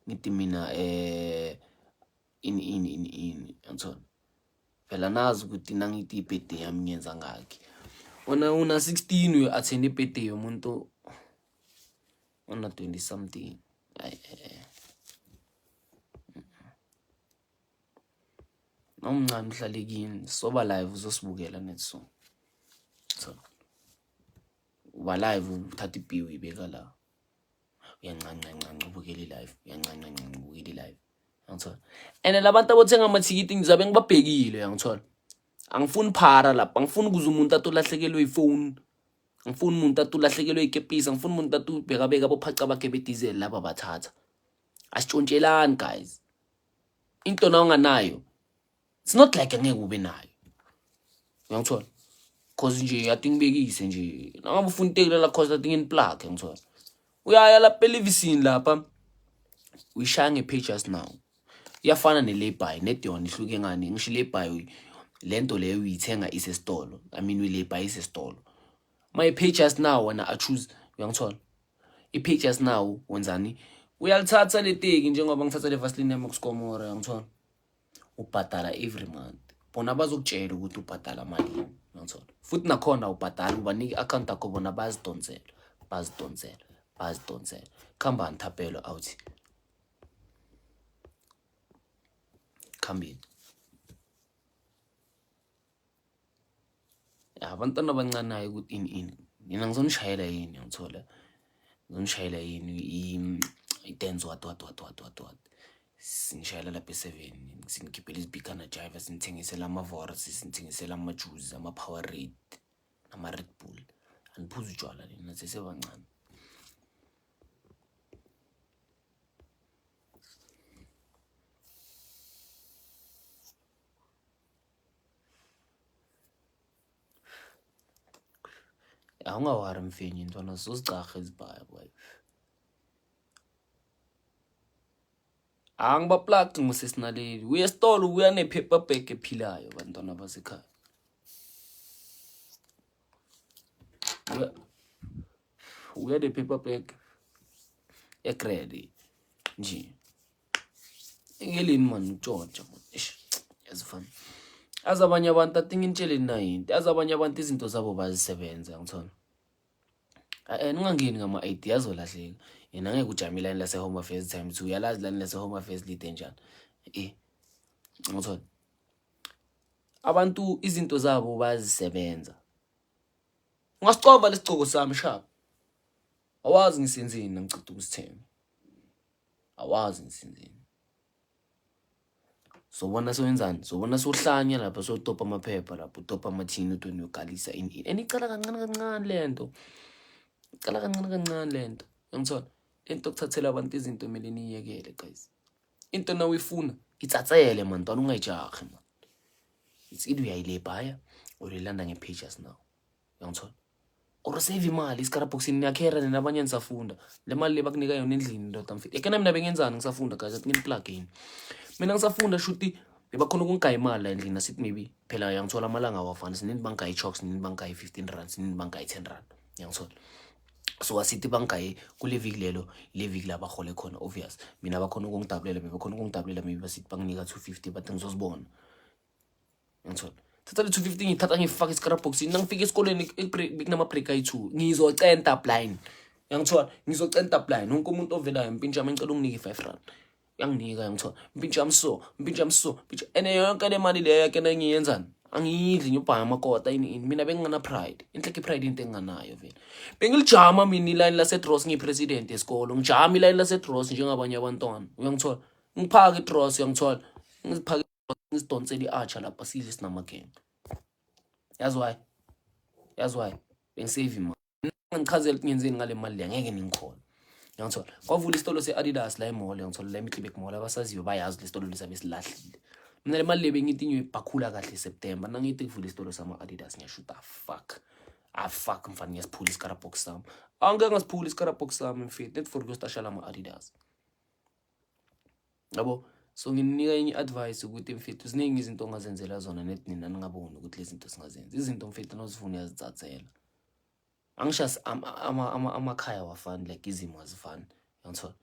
ngithi mina ini ngithola phela nazi ukuthi nangithi ibirthday yami ngenza ngakhi una 16 uyo attend ibirthday yomuntu una 20 something nomncane uhlalekini soba live uzosibukela netso so uba live uthatha ibiwe ibeka la uyancancancanca ubukela live uyancancancanca ubukela live yangithola and labantu abothenga amathikithi ngizabe ngibabhekile yangithola angifuni phara lapha angifuni ukuze umuntu atolahlekelwe ifone angifuni umuntu atolahlekelwe ikepisi angifuni umuntu atubheka abophaca bakhe bediesel laba bathatha asitshontshelani guys into na unganayo it's not like angeke ube nayo yangithola cause nje yatingibekise nje nangabe ufuna itekela la cause atingeni plug yangithola uyaya lapha elevisini lapha uyishaya ngepages now iyafana ne-lay-by nediyona ihluke ngani ngisho i-lay-by lento leyo uyithenga isesitolo I mean uyi-lay-by isesitolo my pages now wena achoose uyangithola i-pages now wenzani uyalithatha leteki njengoba ngithatha le Vaseline yami kuSkomora yangithola ubhadala every month bona bazokutshela ukuthi ubhadala malini yangithola futhi nakhona ubhadala ubanike i-account yakho bona bazidonsela khamba nithapelo out khambini abantwana abancane ukuthi ini mina ngizonishayela yini yangithola ngizonishayela yini i-dance what Sinishayela lapha e7 sinikhiphela izibhikana jive sinithengisela ama-Voris sinithengisela ama-juice ama-Powerade ama-Red Bull aniphuza utshwala lena sesebancane. Awungawari mfenyi intwana sozicaha ezibhaya boy. Angibaplug ngusesinaleli. Uye esitolo uya ne-paper bag ephilayo bantwana basekhaya. Uya ne-paper bag egrade nje. Ngelini man utshontsha man. Yazifana. Azabanye abantu atinga intshele na into. Azabanye abantu izinto zabo bazisebenza ngithona. Ningangeni ngama-ideas olahleka. Yena ngeke ujame line lase Home Affairs time 2 yalazi line lase Home Affairs lide njani. Ngithona. Abantu izinto zabo bazisebenza. Ungasicova lesigcoko sami sharp. Awazi ngisenzeni ngicela ukusithemba. Awazi ngisenzeni. Sobona sowenzani? Sobona sohlanya lapha sotopa amaphepha lapho utopa amathini utoni ugalisa ini. Enicala kancane lento. Icala kancane lento. Ngithona. Into okuthathela abantu izinto kumele niyekele guys. Into na uyifuna itsatsele man ntwana ungayijahi man. It's either uyayilebhaya or uyilanda ngepages now. Ngithona. Or save imali iskaraboxini niyakhera nabanye nisafunda. Le mali lebakunika yona endlini ndoda mfethu. Ekena mina bengenzani ngisafunda guys athi nginiplug in. Mina ngisafunda shuthi bebakhona ukungaya imali la endlini asithi maybe phela yangithola amalanga awafana sinini bangayi chalks sinini bangayi 15 rand sinini bangayi 10 rand yangithola. So asithi bangayi kule viki lelo le viki la bahole khona obvious. Mina bakhona ukungidabulela maybe basithi banginika 250 bathi ngizosibona. Ngithola. Thatha le 250 ngithatha ngifaka iscrapboxini nangifika esikoleni bekunama break ayi2 ngizocenta blind. Yangithola ngizocenta blind wonke umuntu ovelayo mpintshama ngicela unginike 5 rand. Yanginika ngithola mpintshama so ene yonke le mali leyo yake nangiyenzani angiyidli ngibhaya amakota ini mina bengingana pride inhleke pride into enganayo vele bengilijama mina iline lase Dross ngipresident esikolo ngijama iline lase Dross njengabanye abantwana uyangithola ngiphaka iDross uyangithola ngiziphaka ngizidonsela iarcher lapha sidle sinamagame yazi why bengisave imali ngichazela ukuthi ngenzeni ngale mali le ngeke ningikhona yangithola kwavula isitolo se-Adidas la emall yangithola la eMiddleburg mall abasaziyo bayazi le sitolo lesabe silahlile mina le mali le bengithi ngiyobakhula kahle September nangithi kuvula isitolo sama-Adidas ngiyashuta fuck mfana ngiyasiphula iscrapbox sami angeke ngasiphula iscrapbox sami mfethu net for ukuyostashala ama-Adidas yabo. So nginika enye advice ukuthi mfethu ziningi izinto ongazenzela zona net nina ningaboni ukuthi lezi zinto singazenza izinto mfethu nozifuna yazitsatsela angishas amakhaya wafani like izimo azifani yangithola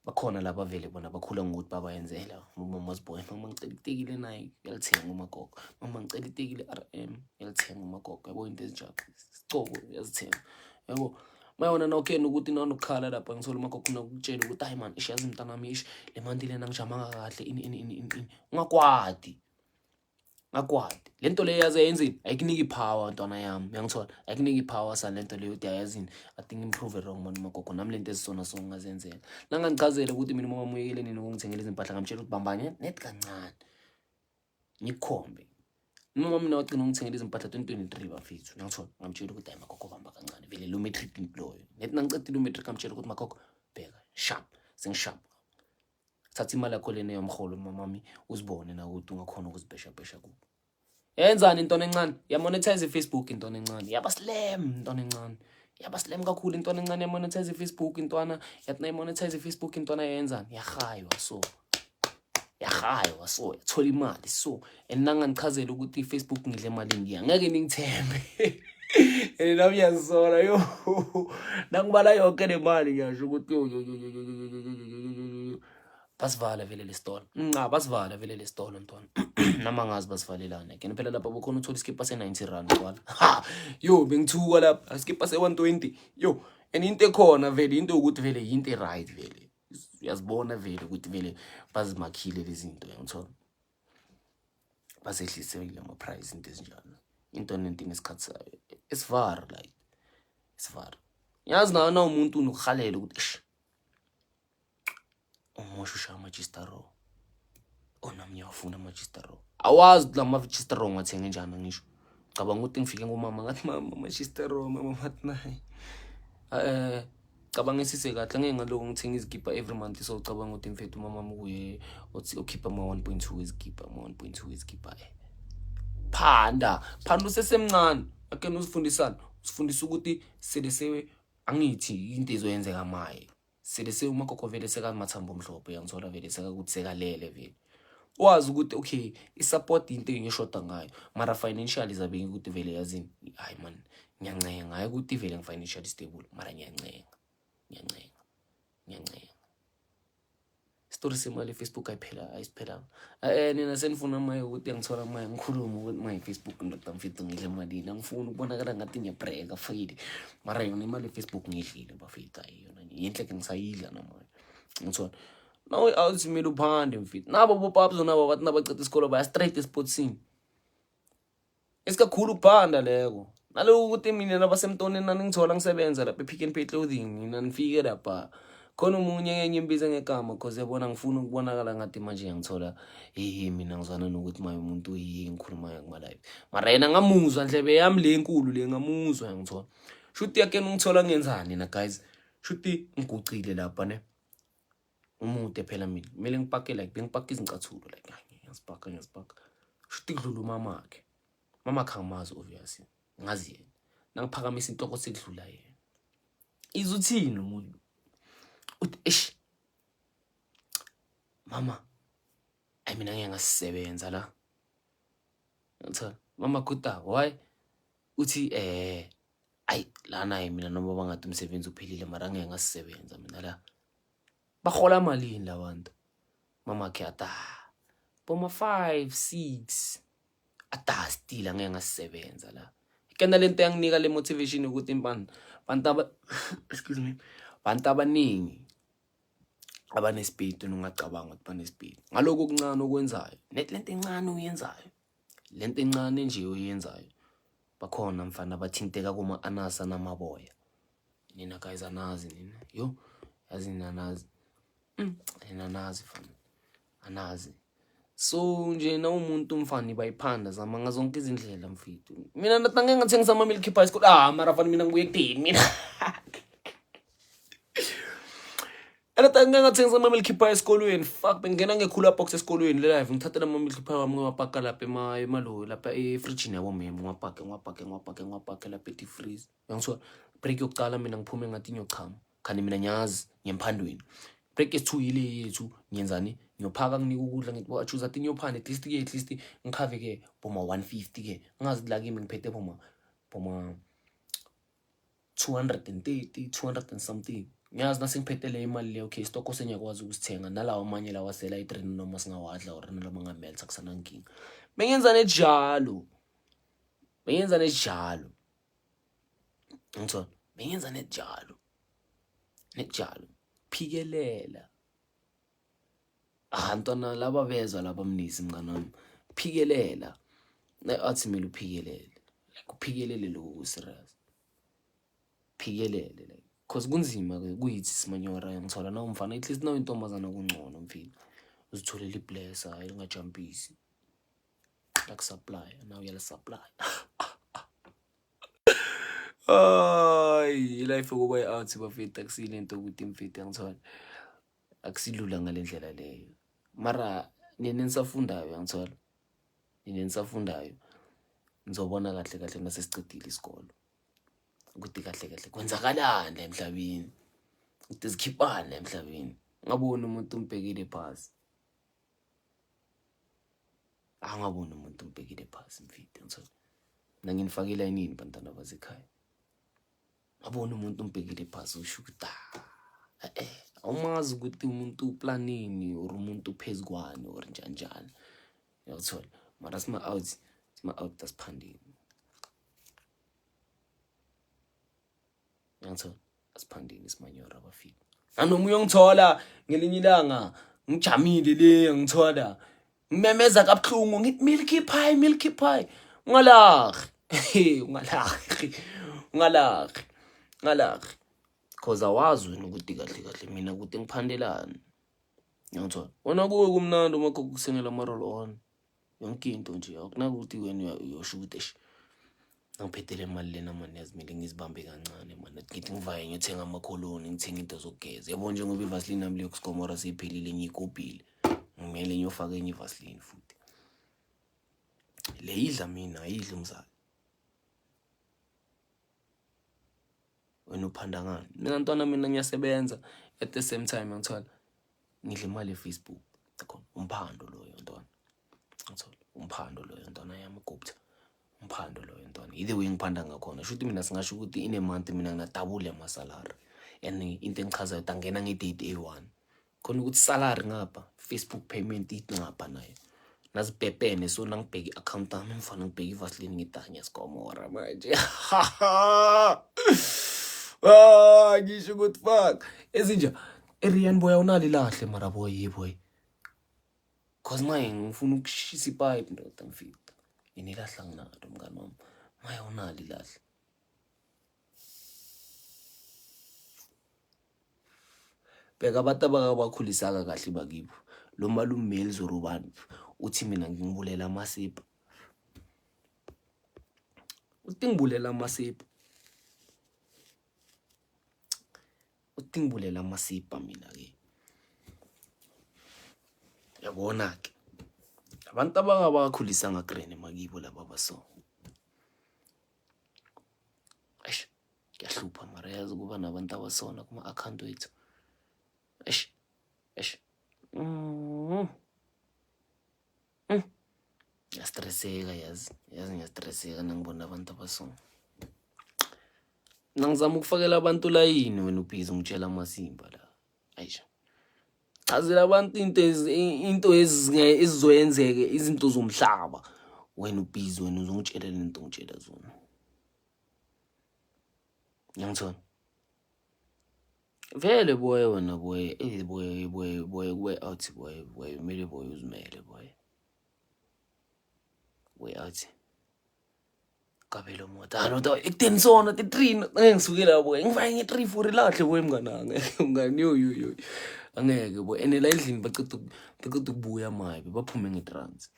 bakhona laba vele bona bakhula ngokuthi babayenzela mama wasiboy mama ngicela itekile naye yalithenga umagogo mama ngicela itekile RM yalithenga umagogo yabo into ezinjalo sicoko yazithenga yabo mayona na okay ukuthi nanokukhala lapha ngithola umagogo nokutshela ukuthi hayi man ishazi mntanami ish le mandi lena ngijamanga kahle ini ungakwadi lento leyo yaze yenzini ayikuniki power ntwana yami uyangithola ayikuniki power sa lento leyo uthi ayazini I think improve wrong man magogo nami lento ezisona so ngazenzela nangangichazela ukuthi mina uma muyekele nini ukungithengela izimpahla ngamtshela ukuthi bambanye net kancane ngikhombe noma mina wagcina ungithengela izimpahla 2023 bafethu uyangithola ngamtshela ukuthi hayi magogo bamba kancane vele lo matric employee net nangicedile umatric ngamtshela ukuthi magogo bheka sharp singisharp thatha imali yakho lena yomholo mamami uzibone na ukuthi ungakhona ukuzibhesha kubo. Yenzani intona encane yamonetize iFacebook intona encane yaba slam intona encane yaba slam kakhulu intona encane yamonetize iFacebook intwana yathi nayimonetize iFacebook intwana yenzani yahaywa so yathola imali so nangangichazela ukuthi iFacebook ngidle imali ngiya ngeke ningithembe nami yazisola yo nangibala yonke le mali ngiyasho ukuthi basivala vele le store basivala vele le store ntwana nama ngazi basivalelana ke phela lapha bokhona uthola iskipa se90 rand kwala yo bengithuka lapha iskipa se120 yo into ekhona vele into ukuthi vele into right vele uyazibona vele ukuthi vele bazimakhile lezi zinto yangithola basehlisile ama price into ezinjalo into nento nesikhathi sayo esivara like esivara yazi na umuntu unokhalela ukuthi umosho shama chistaro nami ngiyafuna ama-Chistaron. Awazi la ma-Chistaron ngiwathenge njani ngisho. Cabanga ukuthi ngifike ngomama ngathi mama ama-Chistaron mama wathi nayi. Cabanga isise kahle ngeke ngaloko ngithenga izikipa every month so cabanga ukuthi mfethu mama kuye uthi ukhipha ama 1.2 izikipa ama 1.2 izikipa. Phanda usesemncane ake usifundisana usifundisa ukuthi sele angithi into ezoyenzeka maye sele umakoko vele sekamathambo omhlophe yangithola vele sekakuthi sekalele vele wazi ukuthi okay isupport into engishoda ngayo mara financially izabe ukuthi vele yazini hayi man ngiyancenga hayi ukuthi vele ngifinancially stable mara ngiyancenga story semali Facebook ayisiphela nina senifuna maye ukuthi ngithola maye ngikhuluma ukuthi maye Facebook ndoda mfethu ngidle imali ngifuna ukubonakala ngathi ngiyabreaka fayile mara yona imali Facebook ngidlile bafethu ayiyona yinhle ke ngisayidla namaye ngithola nawe awuzimela uphande mfethu nabo bopapzo nabo bathi nabacitha isikolo baya straight esportsini esikakhulu ukuphanda leko naloku ukuthi mina nabasemtonini nangithola ngisebenza lapha ePick n Pay Clothing mina nifike lapha khona umunye ngenye imbiza ngegama because yabona ngifuna ukubonakala ngathi manje ngiyangithola mina ngizwana nokuthi maye umuntu ngikhuluma ngama live mara yena ngamuzwa ndlebe yami lenkulu le ngamuzwa ngithola shuthi yake ngithola ngenzani na guys shuthi ngigucile lapha ne umude phela mina kumele ngipake like bengipaka izincathulo like ngiyazipaka shuthi kudlula mama khangamazi obviously ngazi yena nangiphakamisa inhloko sekudlula yena izuthini umuntu uthi mama mina ngeke ngasisebenza la ngithola mama kuta why uthi lana mina noma bangathi umsebenzi uphelile mara ngeke ngasisebenza mina la bahola malini labantu mama ke boma 5 6 still ngeke ngasisebenza la ikena lento yanginika le motivation ukuthi impani excuse me bantu abaningi abanespeed ungacabanga ukuthi banespeed ngaloko okuncane okwenzayo lento encane uyenzayo lento encane nje uyenzayo bakhona mfana bathinteka kuma anasa namaboya nina guys anazi nina yo yazi nanazi nanazi fana anazi so nje na umuntu mfana bayiphanda zama ngazonke izindlela mfethu mina natange ngathengisa ama Milky Pies kodwa mara fana mina ngibuye kudini mina natange ngathengisa ama Milky Pies esikolweni fuck bengena ngekhula box esikolweni le live ngithathela ama Milky Pie wami ngapaka lapha emalo lapha efridge yabo memo ngapaka lapha eDeepfreeze yangithola break yokuqala mina ngiphume ngathi nyochama khani mina nyazi ngemphandweni break is 2 yile yethu ngiyenzani ngiyophaka nginika ukudla ngithi bo choose athi ngiyophana at least ngikhave ke boma 150 ke ngazi la kimi ngiphethe boma 230 200 and something ngiyazi nasengiphethe le imali le okay stock osengiyakwazi ukusithenga nalawa amanye lawa sela i3 noma singawadla or nalama ngamelts akusana nkinga bengenza nejalo ngithola bengenza nejalo phikelela ntwana laba bezwa laba mnisi mnganami phikelela athi mina uphikelele like uphikelele lo serious phikelele like cause kunzima kuyithi simanyora ngithola na umfana at least nawe intombazana kungcono mfini uzitholela iblessa ayingajumpisi like supply now yala supply life okuba out bafethu akusilento ukuthi mfethu ngithola akusilula ngalendlela leyo mara nina nisafundayo ngithola nina nisafundayo nizobona kahle nasesicedile isikolo ukuthi kahle kwenzakalani emhlabeni ukuthi sikhiphana emhlabeni ngabona umuntu umbhekile phasi angabona umuntu umbhekile phasi mfethu ngithola nangifakela inini bantwana basekhaya ngabona umuntu umbhekile phasi usho ukuthi awumazi ukuthi umuntu uplanini or umuntu uphezukwane or njani uyathola mara sima out asiphandini uyathola asiphandini simanyora bafika nanoma uyongithola ngelinye ilanga ngijamile le ngithola ngimemeza kabuhlungu ngithi Milky Pie ungalakhi cause awazi wena ukuthi kahle mina ukuthi ngiphandelani Ngiyathola. Wona kuwe kumnandi uma kusengela ama-roll on. Yonke into nje akunakuthi wena uyoshuta shi. Angiphethele imali lena manje yazimile ngizibambe kancane manje. Ngithi ngivaye ngiyothenga amakholoni, ngithenga into zokugeza. Yabo njengoba iVaseline nami leyokusigomora seyiphelile ngiyikopile. Ngimele ngiyofaka enye iVaseline futhi. Le idla mina ayidli umzali. Wena uphanda ngani? Mina ntwana mina ngiyasebenza at the same time ngithola ngidla imali eFacebook. Yakho umphando loyo ntwana. Ngithola umphando loyo ntwana yami gupta. Umphando loyo ntwana. Either way ngiphanda ngakhona. Shuthi mina singasho ukuthi in a month mina nginadouble ama-salary. And into engichazayo tangena nge-date A1. Khona ukuthi salary ngapha, Facebook payment ngapha nayo. Nazipepene so nangibheka i-account yami ngifana ngibheka iVaseline ngitanya sigomora manje. Ngisho ukuthi fuck. Ezinja eRian boy awunali lahle mara boy boy. Cause manje ngifuna ukushisa ipipe ndoda ngifika. Inilahla nginalo mngani wami. Manje awunali lahle. Bheka abantu abakakhulisaka kahle bakibo. Lo malume Meli Zorubani uthi mina ngingibulela amasipho. Uthi ngibulela amasipho. Uthi ngibulela amasipho mina ke. Yabona ke. Abantu abakakhulisanga green makibo laba baso. Eish, kuyahlupha mara yazi kuba nabantu abasona kuma account wethu. Eish. Ngiyastresseka yazi ngiyastresseka nangibona abantu abasona. Nangizama ukufakela abantu layini wena ubhizi ngitshela amasimba la. Ayisha. Chazela abantu into ezizoyenzeke izinto zomhlaba. Wena ubhizi wena uzongitshela lento ngitshela zona. Ngiyangithola. Vele boy wena boy boy out boy mele boy uzimele boy. Boy out. Kabelo moto. No ekuteni sona ti3 ngisukela boy. Ngifake nge3 for ilahle boy mngananga. Mngani yo. Angeke boy ene la endlini baceda ukubuya mayibe baphume ngetrans.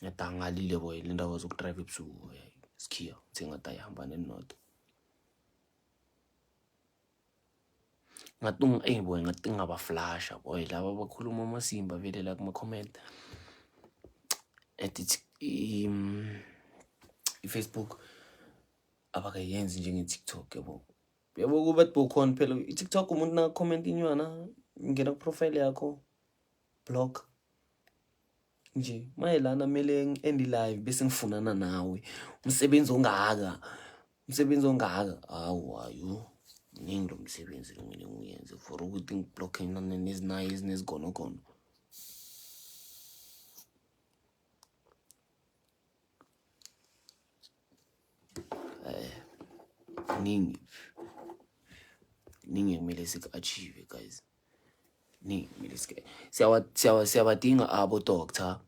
Ngiyadangalile boy le ndawo zokudrive ebusuku boy. Sikhiya uthenga taya hamba nenota. Ngatung boy ngatinga ba flasha boy laba bakhuluma amasimba vele la kuma comment. Ethi iFacebook abakayenzi njenge TikTok yabo. Yabo kuba bukhona phela iTikTok umuntu na comment inywana ngena ku profile yakho blog nje mayelana mele end live bese ngifunana nawe umsebenzi ongaka awu ningi lo msebenzi ngene nguyenze for ukuthi ngiblock inana nezinayi ezinezigonogono. Ningi kumele sik-achieve guys. Ningi kumele siyabadinga abo doctor.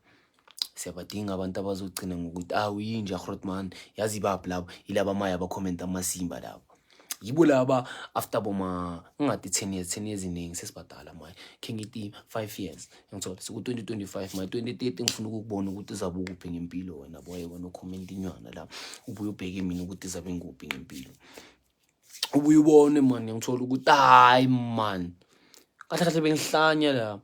Siyabadinga abantu abazogcina ngokuthi uyinja Grootman yazi baphi labo ilaba maya ba comment amasimba labo. Yibo laba after boma ngathi 10 years iningi sesibadala manje. Ke ngithi 5 years. Ngithola siku 2025 manje 2030 ngifuna ukubona ukuthi izabe ukuphi ngempilo wena boy wena comment inywana la. Ubuye ubheke mina ukuthi izabe ngikuphi ngempilo. Ubuye ubone man ngithola ukuthi hayi man. Kahle bengihlanya la.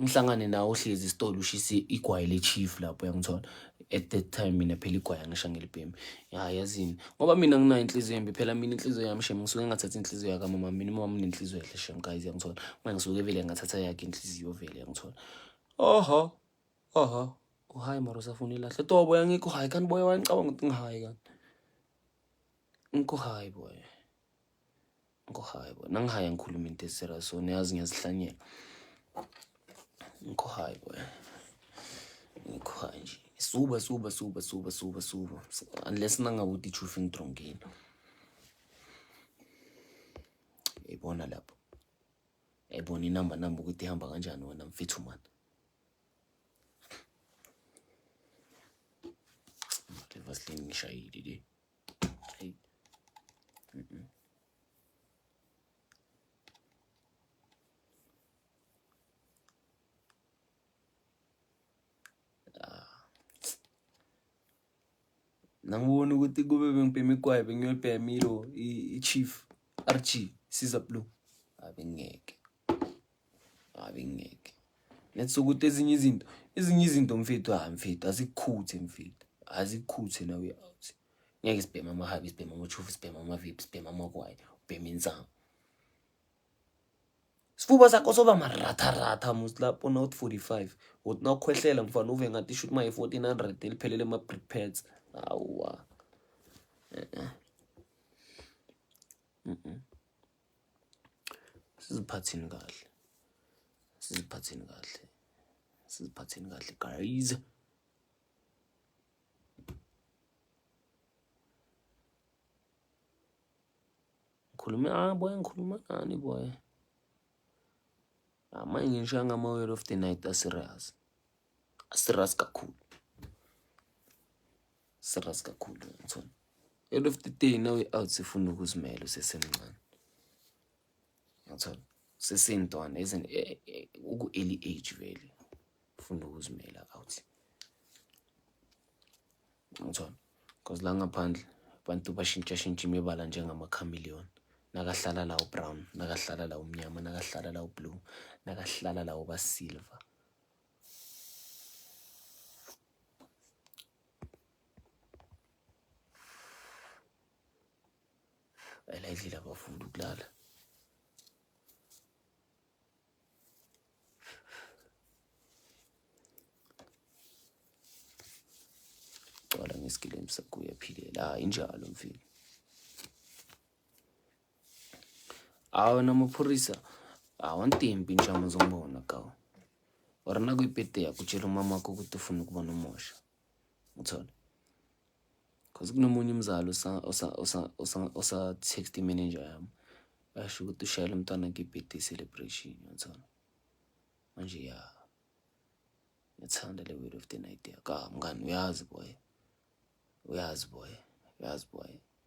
Ngihlangane nawo ohlezi isitolo ushise igwayi lechief lapho yangithola. At that time mina phela igwayi ngishangela ibhemi. Yazini ngoba mina nginayo inhliziyo embi phela mina inhliziyo yami shem ngisuke ngathatha inhliziyo yaka mama mina mama nenhliziyo ehle shem guys yangithola. Manje ngisuke vele ngathatha yakhe inhliziyo vele yangithola. Hi maro safuna ilahle tobo yangikho hi kanti boy wangicabanga ukuthi ngihayi kanti. Ngikho hi boy. Nangihaya ngikhuluma into eserious so niyazi ngiyazihlanyela. Ngikho hi boy. Ngikho nje. Suba. Unless nangabuthi truth ngidrongeni. Ebona lapho. Ebona inamba ukuthi ihamba kanjani wena mfethu man. Vaseline ngishayile le. Hey. Nangibona ukuthi kube bengibhema igwayi bengiyobhema ilo i-Chief RG Caesar Blue. Abengeke. Let's ukuthi ezinye izinto mfethu mfethu azikukhuthe mfethu. Azikukhuthe nawe out. Ngeke sibhema amahabi, sibhema amachufu, sibhema amavipi, sibhema amagwayi, ubhema insangu. Sifuba sakho soba maratha mus lapho not 45. Uthi nawukhwehlela mfana uve ngathi shoot my 1400 eliphelele ama brick pads. Awwa. Siziphathini kahle guys. Ngikhuluma nani boy. Manje ngishanga ama-word of the night aserious. Aserious kakhulu. Ngithona. Word of the day nawe out sifuna ukuzimela usesemncane. Ngithona. Sesintwana early age vele. Ufuna ukuzimela out. Ngithona. Because la ngaphandle abantu bashintsha imibala njengama-chameleon. Nakahlala la brown, nakahlala la umnyama, nakahlala la blue, nakahlala la ba silver. Alayidlile abafundi ukulala. Wala ngesikile msakuya philela injalo mfini. Namapurisa awantempi njama zombona kawo. Warana kuyipete yakutshela umama wakho ukuthi ufuna ukuba nomosha. Ngithola. Cause kunomunye umzalo osa text manager yami. Asho ukuthi ushayela umntwana kuyipete celebration ngithola. Manje ya. Ngithanda le word of the night yakho. Mngani uyazi boy.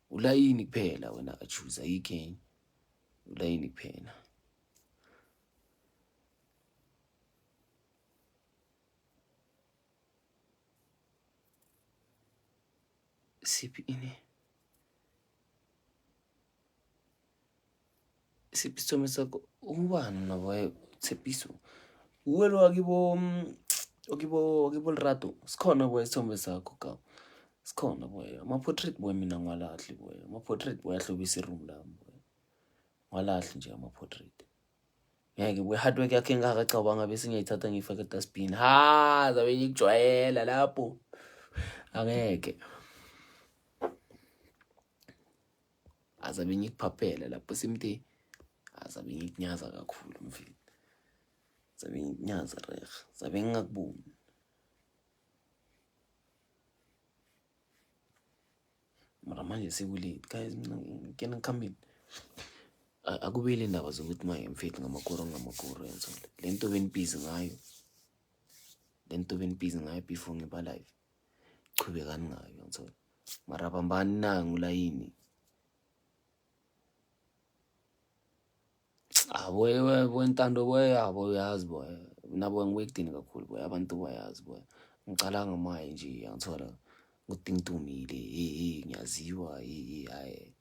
Ulayini kuphela wena achoose ayikhenye. Ulayini kuphela. Siphi isithombe sakho ubani nawe Tshepiso uwelo akibo lerato sikhona boy isithombe sakho ka sikhona boy ama-portrait boy mina ngwalahle boy ama-portrait boy ahlobisa iroom lami boy ngwalahle nje ama-portrait ngeke boy hard work yakhe ngakacabanga bese ngiyayithatha ngiyifaka e-dustbin zabe ngikujwayela lapho angeke azabe ngikuphaphela lapho simthi azabe ngikunyaza kakhulu mfethu zabe ngikunyaza reg zabe ngingakuboni mara manje sekulate guys mina ngikena ngikhambeni akubile indaba zokuthi maye mfethu ngamakoro yenzo lento benibhizi ngayo before ngiba live chubekani ngayo ngithola mara bambani nangu layini boy ntando boy uyazi boy nabo ngiwekudini kakhulu boy abantu bayazi boy ngicalanga maye nje ngithola ukuthi ngitumile ngiyaziwa hayi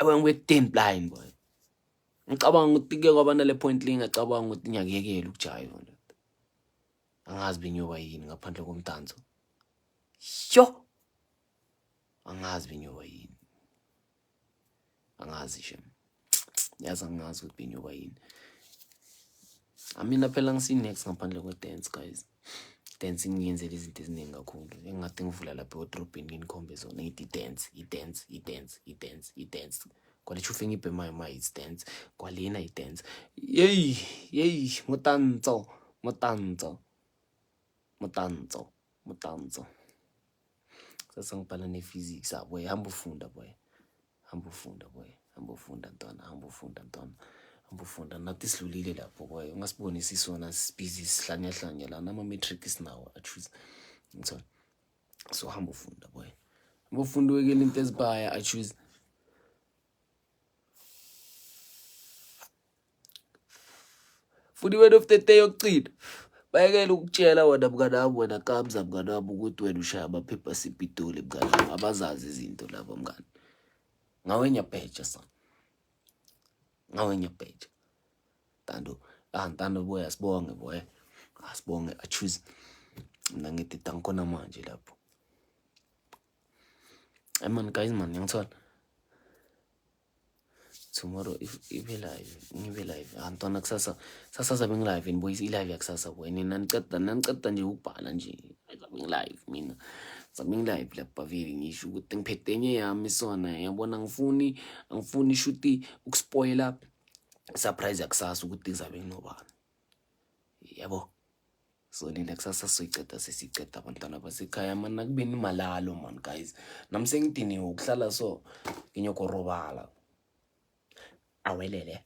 ngiwekudini blind boy ngicabanga ukuthi ke kwaba nale point ngicabanga ukuthi ngiyakuyekela ukujayiva angazi benyoba yini ngaphandle komdanso angazi benyoba yini angazi shem yazi angazi ukuthi benyoba yini amina phela ngisi-next ngaphandle kwe-dance guys dance ngiyenzela izinto eziningi kakhulu engathi ngivula lapha edrobheni nginikhombe zona ngithi i-dance kwalechufe ngibhema i-dance kwalena i-dance yeyi mutanzo sasa ngibhala ne-physics boy hamba ufunda ntwana nathi silulile lapho boy ungasibonisi sona sibhizi sihlanya lana ama-metric sinawo achoose ngithola so hamba ufunda boy hamba ufunda wekela into ezibhaya achoose futhi word of the day yokucida bayekela ukutshela wena mnganami, wena Kabza mnganami, ukuthi wena ushaya amaphepha sipitoli mnganami. Abazazi izinto labo mngani. Ngawenya bheja son. Ngawenya bheja. Ntando boy asibonge boy. Asibonge choose. Mina ngithi tankona manje lapho. Man guys man ngiyangithola. Tomorrow if ibe live, ngibe live. Antona kusasa sabe ngi live boys, I live yakusasa boy. Naniceda nje ukubhala nje. Sabe ngi live mina. Sabe ngi live lapha vele ngisho ukuthi ngiphethe enye yami sona. Yabona angifuni shuti ukuspoiler surprise yakusasa ukuthi ngizabe nginobani. Yabo. So nina kusasa soyiceda sesiceda abantwana basekhaya man nakubeni malalo man guys. Nami sengidiniwe ukuhlala so nginyokorobala. Awelele.